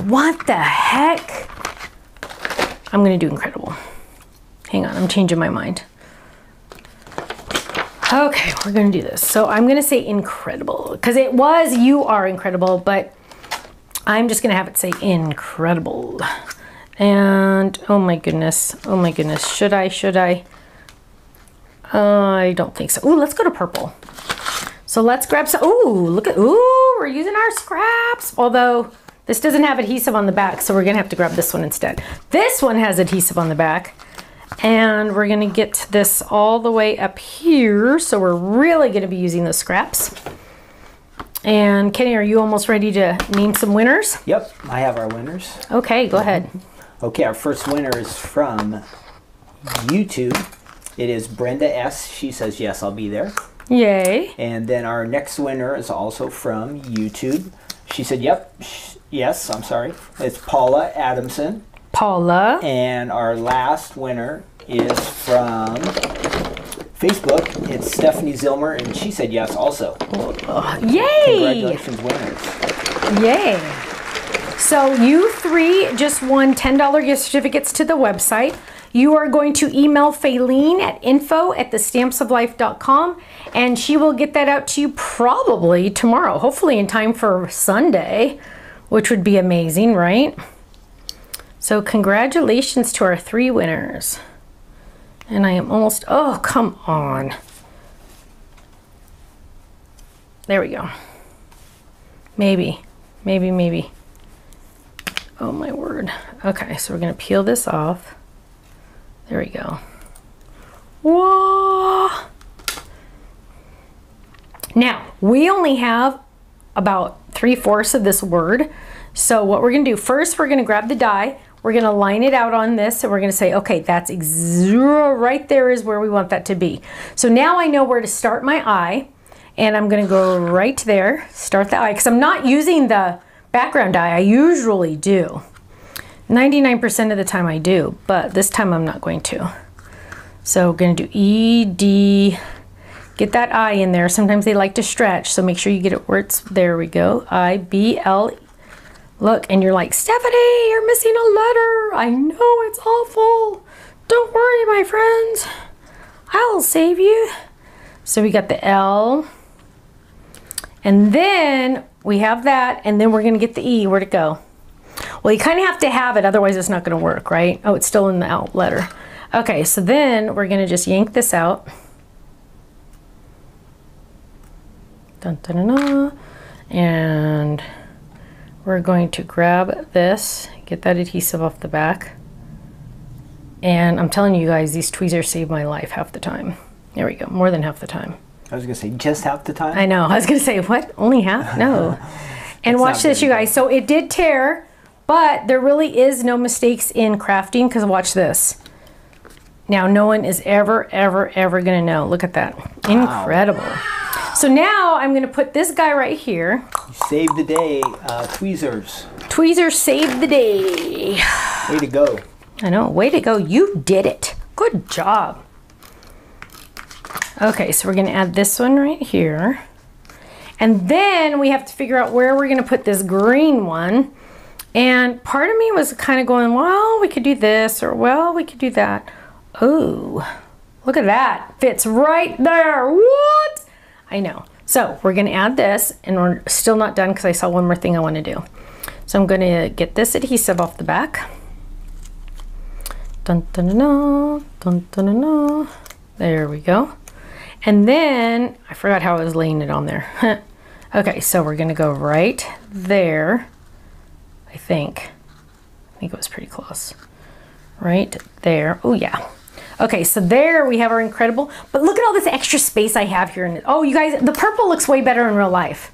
what the heck? I'm going to do incredible. Hang on, I'm changing my mind. Okay, we're going to do this. So I'm going to say incredible. Because it was you are incredible, but I'm just going to have it say incredible. And oh my goodness. Should I? I don't think so. Ooh, let's go to purple. So let's grab some. Ooh, look at. Ooh, we're using our scraps. Although this doesn't have adhesive on the back, so we're gonna have to grab this one instead. This one has adhesive on the back, and we're gonna get this all the way up here. So we're really gonna be using the scraps. And Kenny, are you almost ready to name some winners? Yep, I have our winners. Okay, go ahead. Okay, our first winner is from YouTube. It is Brenda S. She says, yes, I'll be there. Yay. And then our next winner is also from YouTube. She said, yep, yes, I'm sorry. It's Paula Adamson. Paula. And our last winner is from Facebook. It's Stephanie Zilmer, and she said yes also. Yay! Congratulations, winners. Yay. So you 3 just won $10 gift certificates to the website. You are going to email Faylene at info@thestampsoflife.com, and she will get that out to you probably tomorrow, hopefully in time for Sunday, which would be amazing, right? So congratulations to our 3 winners. And I am almost, oh, come on. There we go. Maybe. Oh my word. Okay, so we're gonna peel this off. There we go. Whoa! Now, we only have about 3/4 of this word. So what we're gonna do, first we're gonna grab the die, we're gonna line it out on this, and we're gonna say, okay, that's right there is where we want that to be. So now I know where to start my eye, and I'm gonna go right there, start the eye, because I'm not using the background die. I usually do. 99% of the time I do, but this time I'm not going to. So we're going to do E-D, get that I in there. Sometimes they like to stretch, so make sure you get it where it's, there we go, I-B-L. Look, and you're like, Stephanie, you're missing a letter. I know, it's awful. Don't worry, my friends. I'll save you. So we got the L, and then we have that, and then we're going to get the E. Where'd it go? Well, you kind of have to have it, otherwise it's not going to work, right? Oh, it's still in the out letter. Okay, so then we're going to just yank this out. Dun, dun, dun, dun. And we're going to grab this, get that adhesive off the back. And I'm telling you guys, these tweezers save my life half the time. There we go, more than half the time. I was gonna say just half the time. I know, I was gonna say, what, only half? No. And watch this, you guys. So it did tear, but there really is no mistakes in crafting, because watch this. Now, no one is ever, ever, ever gonna know. Look at that, incredible. Wow. So now I'm gonna put this guy right here. You saved the day, tweezers. Tweezers saved the day. Way to go. I know, way to go, you did it. Good job. Okay, so we're gonna add this one right here. And then we have to figure out where we're gonna put this green one. And part of me was kind of going, well, we could do this, or well, we could do that. Oh, look at that, fits right there, what? I know. So we're gonna add this, and we're still not done because I saw one more thing I wanna do. So I'm gonna get this adhesive off the back. Dun, dun, dun, dun, dun, dun, dun, dun. There we go. And then, I forgot how I was laying it on there. Okay, so we're gonna go right there, I think. I think it was pretty close. Right there, oh yeah. Okay, so there we have our incredible, but look at all this extra space I have here. In it. Oh, you guys, the purple looks way better in real life.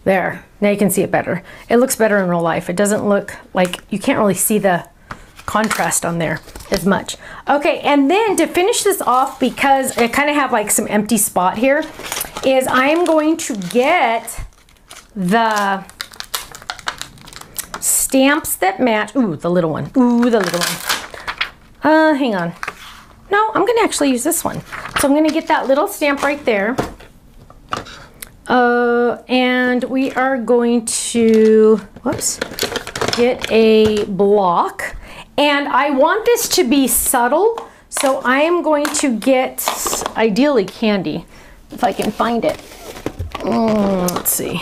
There, now you can see it better. It looks better in real life. It doesn't look like, you can't really see the contrast on there as much. Okay, and then to finish this off, because I kind of have like some empty spot here, is I am going to get the stamps that match. Ooh, the little one. Ooh, the little one. Hang on. No, I'm gonna actually use this one. So I'm gonna get that little stamp right there. And we are going to, whoops, get a block. And I want this to be subtle, so I am going to get, ideally, candy, if I can find it. Let's see.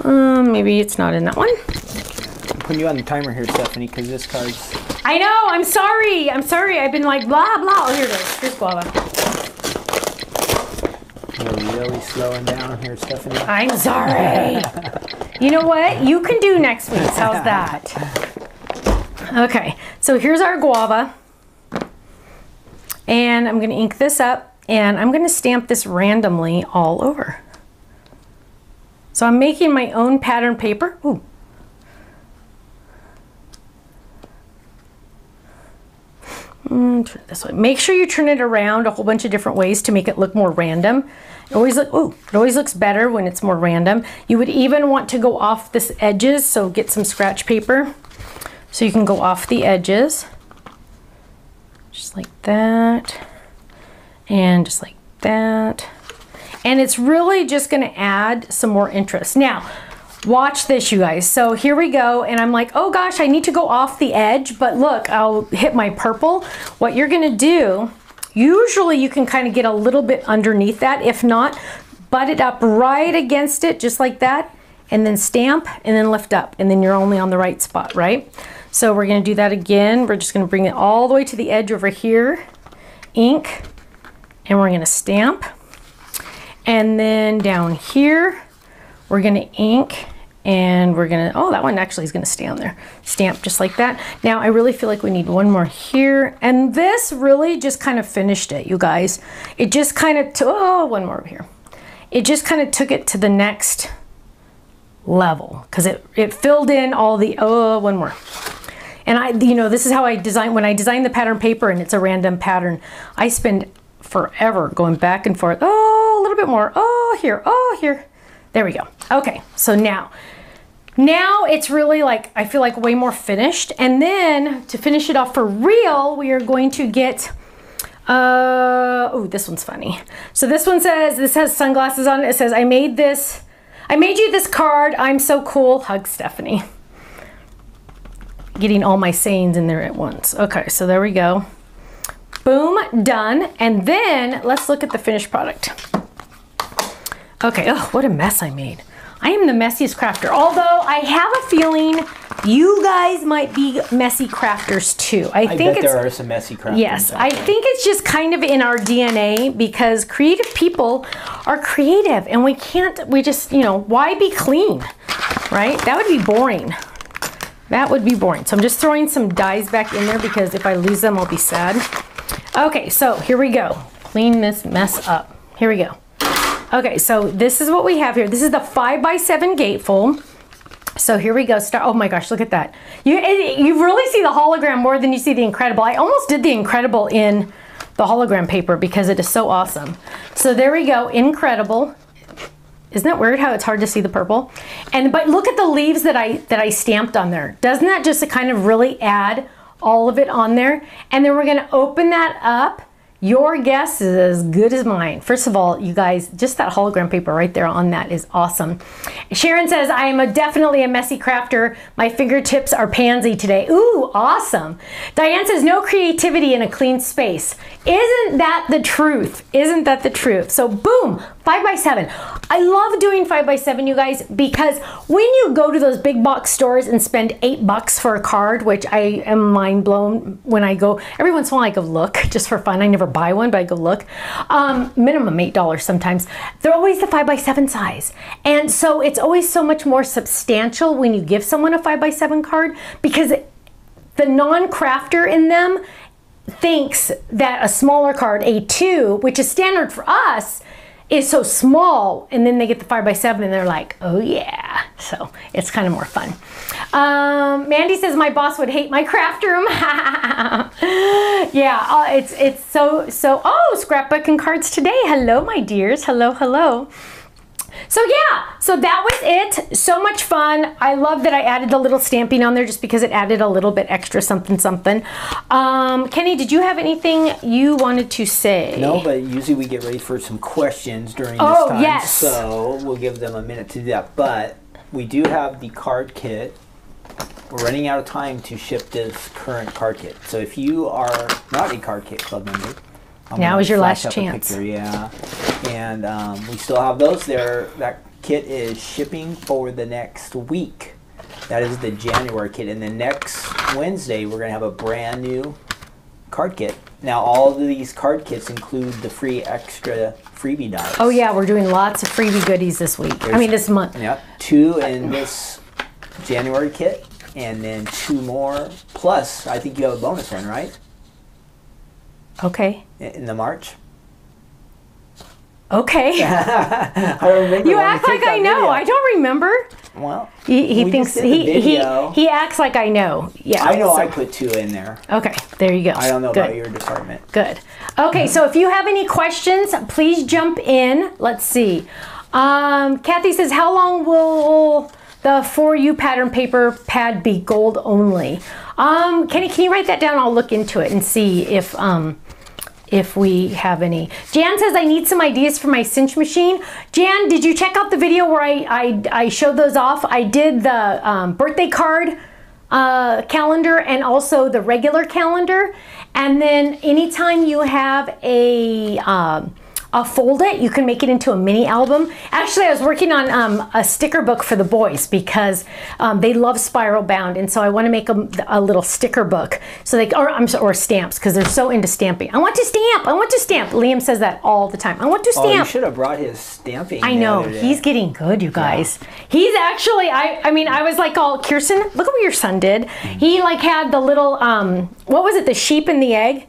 Maybe it's not in that one. I'm putting you on the timer here, Stephanie, because this card's... I know, I'm sorry. I'm sorry. I've been like, blah, blah. Oh, here it is. Here's guava. You're really slowing down here, Stephanie. I'm sorry. You know what? You can do next week's. How's that? Okay, so here's our guava. And I'm gonna ink this up, and I'm gonna stamp this randomly all over. So I'm making my own pattern paper. Ooh. Turn it this way. Make sure you turn it around a whole bunch of different ways to make it look more random. It always looks better when it's more random. You would even want to go off this edges, so get some scratch paper so you can go off the edges. Just like that. And just like that. And it's really just gonna add some more interest. Now, watch this, you guys. So here we go, and I'm like, oh gosh, I need to go off the edge, but look, I'll hit my purple. What you're gonna do, usually you can kind of get a little bit underneath that. If not, butt it up right against it, just like that, and then stamp, and then lift up, and then you're only on the right spot, right? So we're gonna do that again. We're just gonna bring it all the way to the edge over here, ink, and we're gonna stamp. And then down here, we're gonna ink, and we're gonna, oh, that one actually is gonna stay on there. Stamp just like that. Now, I really feel like we need one more here. And this really just kind of finished it, you guys. It just kind of, oh, one more over here. It just kind of took it to the next level, because it filled in all the, oh, one more. And you know, this is how I design, when I design the pattern paper and it's a random pattern, I spend forever going back and forth. Oh, a little bit more. Oh, here. Oh, here. There we go. Okay, so now it's really like, I feel like way more finished. And then to finish it off for real, we are going to get, oh, this one's funny. So this one says, this has sunglasses on it. It says, I made you this card. I'm so cool. Hug, Stephanie. Getting all my sayings in there at once. Okay, so there we go. Boom, done. And then let's look at the finished product. Okay, oh, what a mess I made. I am the messiest crafter. Although I have a feeling you guys might be messy crafters too. I think bet there are some messy crafters. Yes, I think it's just kind of in our DNA because creative people are creative and we just, you know, why be clean, right? That would be boring. That would be boring. So I'm just throwing some dies back in there because if I lose them, I'll be sad. Okay, so here we go. Clean this mess up. Here we go. Okay, so this is what we have here. This is the 5x7 gatefold. So here we go. Oh my gosh, look at that. You really see the hologram more than you see the Incredible. I almost did the Incredible in the hologram paper because it is so awesome. So there we go, Incredible. Isn't that weird how it's hard to see the purple? But look at the leaves that I stamped on there. Doesn't that just kind of really add all of it on there? And then we're gonna open that up. Your guess is as good as mine. First of all, you guys, just that hologram paper right there on that is awesome. Sharon says, I am definitely a messy crafter. My fingertips are pansy today. Ooh, awesome. Diane says, no creativity in a clean space. Isn't that the truth? Isn't that the truth? So boom, 5x7. I love doing 5x7, you guys, because when you go to those big box stores and spend $8 for a card, which I am mind blown when I go, every once in a while I go look just for fun. I never buy one, but I go look. Minimum $8 sometimes. They're always the 5x7 size. And so it's always so much more substantial when you give someone a 5x7 card because the non-crafter in them thinks that a smaller card, A2, which is standard for us, is so small, and then they get the 5x7 and they're like, oh yeah. So it's kind of more fun. Mandy says my boss would hate my craft room. Yeah, it's so, oh, scrapbook and cards today. Hello, my dears. Hello, hello. So yeah, so that was it. So much fun. I love that I added the little stamping on there just because it added a little bit extra something. Kenny, did you have anything you wanted to say? No, but usually we get ready for some questions during this time. Yes. So we'll give them a minute to do that. But we do have the card kit. We're running out of time to ship this current card kit. So if you are not a card kit club member, now is your last chance. Yeah, and we still have those there. That kit is shipping for the next week. That is the January kit, and then next Wednesday we're gonna have a brand new card kit. Now all of these card kits include the free extra freebie dies. Oh yeah, we're doing lots of freebie goodies this week. This month. Yep, 2 in this January kit, and then 2 more. Plus, I think you have a bonus one, right? Okay. In the March. Okay. I don't remember. You act like I know. Video. I don't remember. Well, he thinks he acts like I know. Yeah. I know. So. I put 2 in there. Okay, there you go. I don't know about your department. Good. Okay, so if you have any questions, please jump in. Let's see. Kathy says, how long will the For You pattern paper pad be gold only? Kenny, can you write that down? I'll look into it and see if we have any. Jan says, I need some ideas for my cinch machine. Jan, did you check out the video where I showed those off? I did the birthday card calendar and also the regular calendar. And then anytime you have a fold it, you can make it into a mini album. Actually, I was working on a sticker book for the boys because they love spiral bound, and so I want to make a little sticker book so they or stamps because they're so into stamping. I want to stamp. I want to stamp. Liam says that all the time. I want to stamp. Oh, you should have brought his stamping. I know he's getting good, you guys. Yeah. He's actually. I was like, all Kirsten, look at what your son did. He like had the little what was it? The sheep and the egg.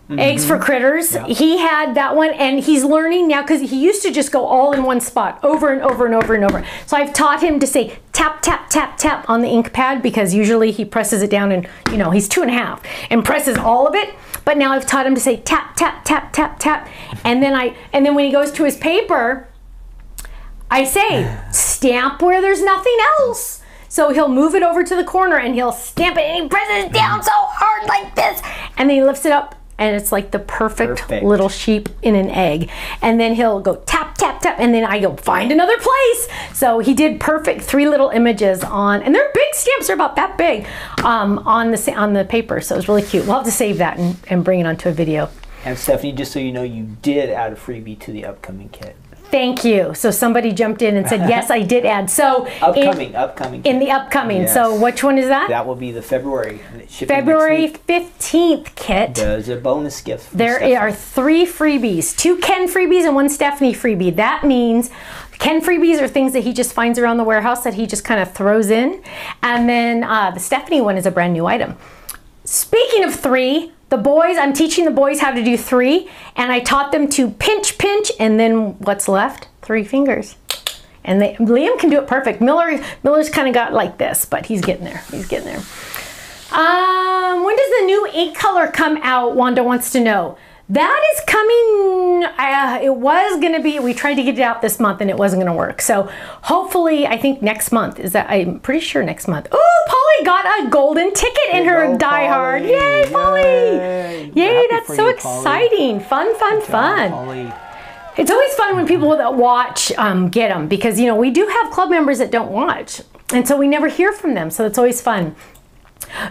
Eggs for Critters. Yeah. He had that one, and he's learning now because he used to just go all in one spot over and over and over and over. So I've taught him to say tap, tap, tap, tap on the ink pad because usually he presses it down and, you know, he's 2.5 and presses all of it. But now I've taught him to say tap, tap, tap, tap, tap. And then when he goes to his paper, I say stamp where there's nothing else. So he'll move it over to the corner and he'll stamp it and he presses it down so hard like this. And then he lifts it up. And it's like the perfect little sheep in an egg. And then he'll go tap, tap, tap. And then I go find another place. So he did perfect 3 little images on, and they're big stamps. They're about that big on the paper. So it was really cute. We'll have to save that and bring it onto a video. And Stephanie, just so you know, you did add a freebie to the upcoming kit. Thank you. So somebody jumped in and said, yes, I did add. So upcoming. In the upcoming. Yes. So which one is that? That will be the February. February 15th kit. There's a bonus gift. There are 3 freebies. 2 Ken freebies and 1 Stephanie freebie. That means Ken freebies are things that he just finds around the warehouse that he just kind of throws in. And then the Stephanie one is a brand new item. Speaking of 3, the boys, I'm teaching the boys how to do 3, and I taught them to pinch, and then what's left? 3 fingers. And Liam can do it perfect. Miller's kind of got like this, but he's getting there. He's getting there. When does the new ink color come out? Wanda wants to know. That is coming, it was going to be, we tried to get it out this month and it wasn't going to work. So hopefully, I think next month, I'm pretty sure next month. Oh, Polly got a golden ticket in her Die Hard. Yay, Polly. Yay, that's so exciting. Fun. Polly. It's always fun when people that watch get them because, you know, we do have club members that don't watch. And so we never hear from them. So it's always fun.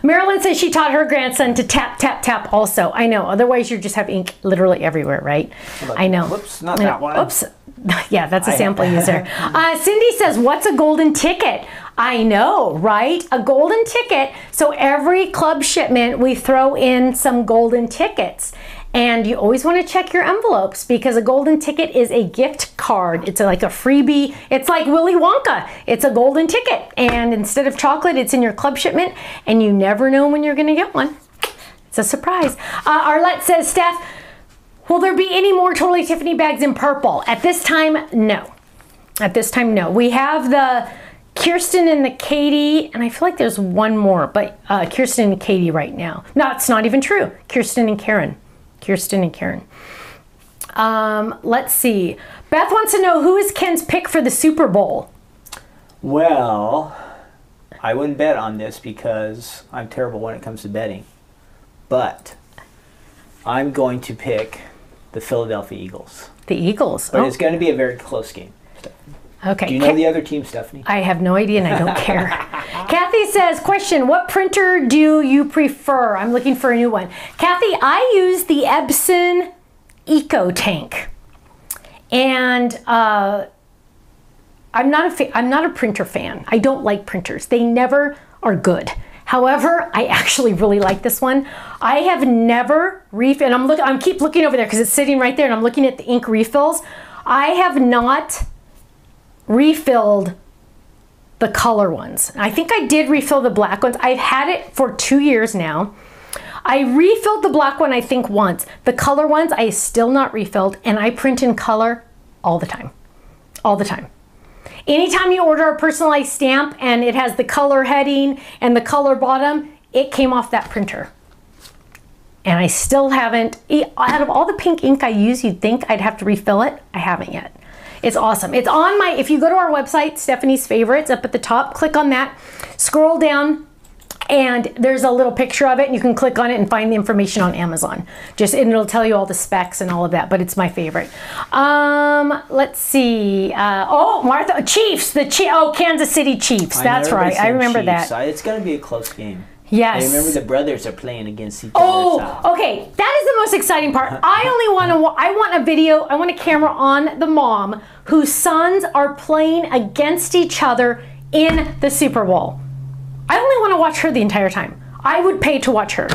Marilyn says she taught her grandson to tap, tap, tap also. I know, otherwise you just have ink literally everywhere, right? I know. Whoops, not that one. Oops. Yeah, that's a sample user. Cindy says, what's a golden ticket? I know, right? A golden ticket. So every club shipment, we throw in some golden tickets. And you always want to check your envelopes because a golden ticket is a gift card. It's like a freebie. It's like Willy Wonka. It's a golden ticket. And instead of chocolate, it's in your club shipment. And you never know when you're going to get one. It's a surprise. Arlette says, Steph, will there be any more Totally Tiffany bags in purple? At this time, no. At this time, no. We have the Kirsten and the Katie, and I feel like there's one more, but Kirsten and Katie right now. No, it's not even true. Kirsten and Karen. Kirsten and Karen. Let's see. Beth wants to know, who is Ken's pick for the Super Bowl? Well, I wouldn't bet on this because I'm terrible when it comes to betting. But I'm going to pick the Philadelphia Eagles. The Eagles. But it's going to be a very close game. Okay. Do you know the other team, Stephanie? I have no idea and I don't care. Kathy says, question, what printer do you prefer? I'm looking for a new one. Kathy, I use the Epson Eco Tank. And I'm not a printer fan. I don't like printers. They never are good. However, I actually really like this one. I have never refilled, and I'm keep looking over there because it's sitting right there and I'm looking at the ink refills. I have not refilled the color ones. I think I did refill the black ones. I've had it for 2 years now. I refilled the black one I think once. The color ones I still not refilled, and I print in color all the time. All the time. Anytime you order a personalized stamp and it has the color heading and the color bottom, it came off that printer. And I still haven't, out of all the pink ink I use, you'd think I'd have to refill it. I haven't yet. It's awesome. It's on my, if you go to our website, Stephanie's Favorites, up at the top, click on that, scroll down, and there's a little picture of it, and you can click on it and find the information on Amazon. And it'll tell you all the specs and all of that, but it's my favorite. Let's see. Oh, Martha, Chiefs, Kansas City Chiefs. That's right. I remember that. It's going to be a close game. Yes. I remember the brothers are playing against each other. Oh, okay. That is the most exciting part. I want a video, I want a camera on the mom whose sons are playing against each other in the Super Bowl. I only want to watch her the entire time. I would pay to watch her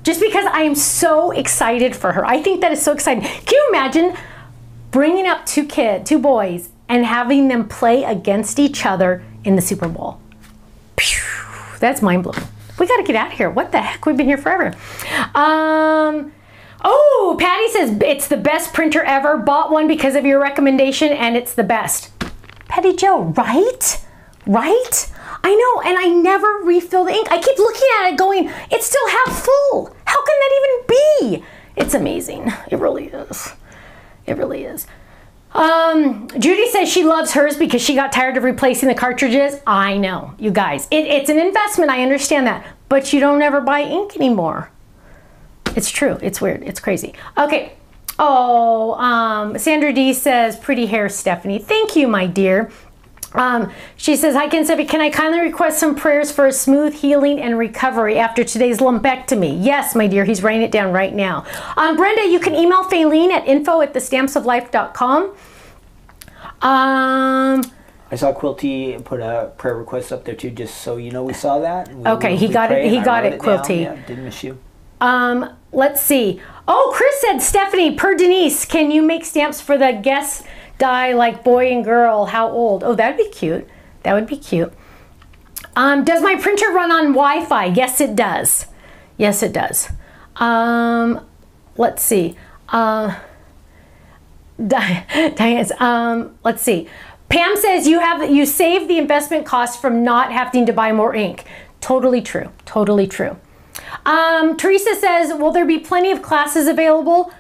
just because I am so excited for her. I think that is so exciting. Can you imagine bringing up two boys and having them play against each other in the Super Bowl? Pew, that's mind-blowing. We got to get out of here. What the heck? We've been here forever. Oh, Patty says, it's the best printer ever. Bought one because of your recommendation, and it's the best. Patty Joe, right? Right? I know, and I never refill the ink. I keep looking at it going, it's still half full. How can that even be? It's amazing. It really is. It really is. Judy says she loves hers because she got tired of replacing the cartridges. I know, you guys. It's an investment, I understand that. But you don't ever buy ink anymore. It's true. It's weird. It's crazy. Okay. Oh, Sandra D says, pretty hair, Stephanie. Thank you, my dear. She says, hi, Ken Steffi, can I kindly request some prayers for a smooth healing and recovery after today's lumpectomy? Yes, my dear, he's writing it down right now. Brenda, you can email Faylene at info@thestampsoflife.com. I saw Quilty put a prayer request up there too, just so you know we saw that. Okay, he got it. He got it, Quilty. Yeah, didn't miss you. Let's see. Oh, Chris said, Stephanie, per Denise, can you make stamps for the guest die like boy and girl? How old? Oh, that'd be cute. That would be cute. Does my printer run on Wi-Fi? Yes, it does. Yes, it does. Let's see. Diane's, let's see. Pam says you save the investment cost from not having to buy more ink. Totally true. Totally true. Teresa says, will there be plenty of classes available?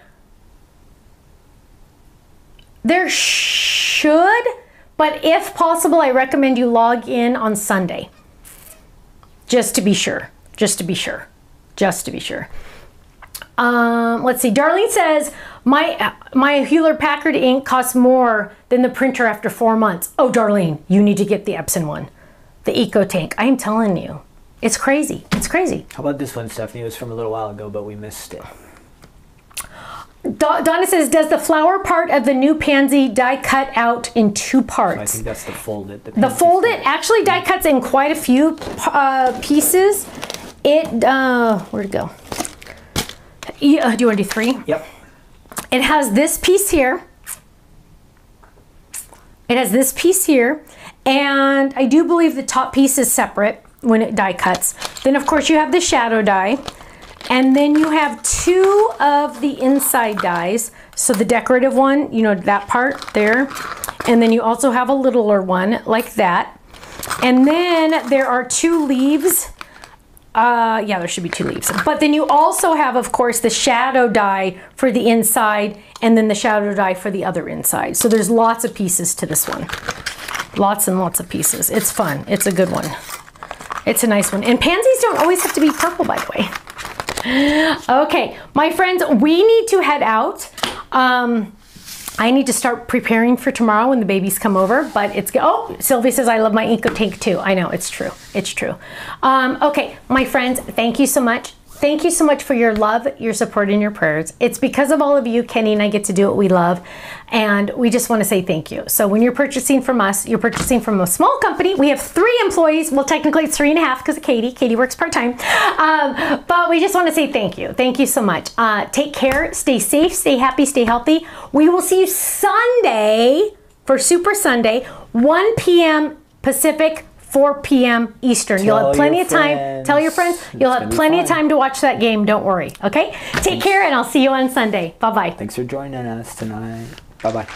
There should, but if possible, I recommend you log in on Sunday. Just to be sure. Just to be sure. Just to be sure. Let's see. Darlene says, my Hewlett-Packard ink costs more than the printer after 4 months. Oh, Darlene, you need to get the Epson one. The Eco Tank. I'm telling you. It's crazy. It's crazy. How about this one, Stephanie? It was from a little while ago, but we missed it. Donna says, does the flower part of the new pansy die cut out in 2 parts? So I think that's the folded. The folded actually die cuts in quite a few pieces. Where'd it go? Do you want to do 3? Yep. It has this piece here. It has this piece here. And I do believe the top piece is separate when it die cuts. Then of course you have the shadow die. And then you have 2 of the inside dies. So the decorative one, you know, that part there. And then you also have a littler one like that. And then there are 2 leaves. Yeah, there should be 2 leaves. But then you also have, of course, the shadow die for the inside and then the shadow die for the other inside. So there's lots of pieces to this one. Lots and lots of pieces. It's fun. It's a good one. It's a nice one. And pansies don't always have to be purple, by the way. Okay, my friends, we need to head out. I need to start preparing for tomorrow when the babies come over, but it's, oh, Sylvia says, I love my Eco Tank too. I know, it's true, it's true. Okay, my friends, thank you so much. Thank you so much for your love, your support, and your prayers. It's because of all of you, Kenny and I get to do what we love, and we just want to say thank you. So when you're purchasing from us, you're purchasing from a small company. We have 3 employees. Well, technically it's 3.5 because of Katie. Katie works part-time. But we just want to say thank you. Thank you so much. Take care. Stay safe. Stay happy. Stay healthy. We will see you Sunday for Super Sunday, 1 p.m. Pacific, 4 p.m. Eastern. You'll have plenty of time. Tell your friends. You'll have plenty of time to watch that game. Don't worry. Okay? Take care, and I'll see you on Sunday. Bye-bye. Thanks for joining us tonight. Bye-bye.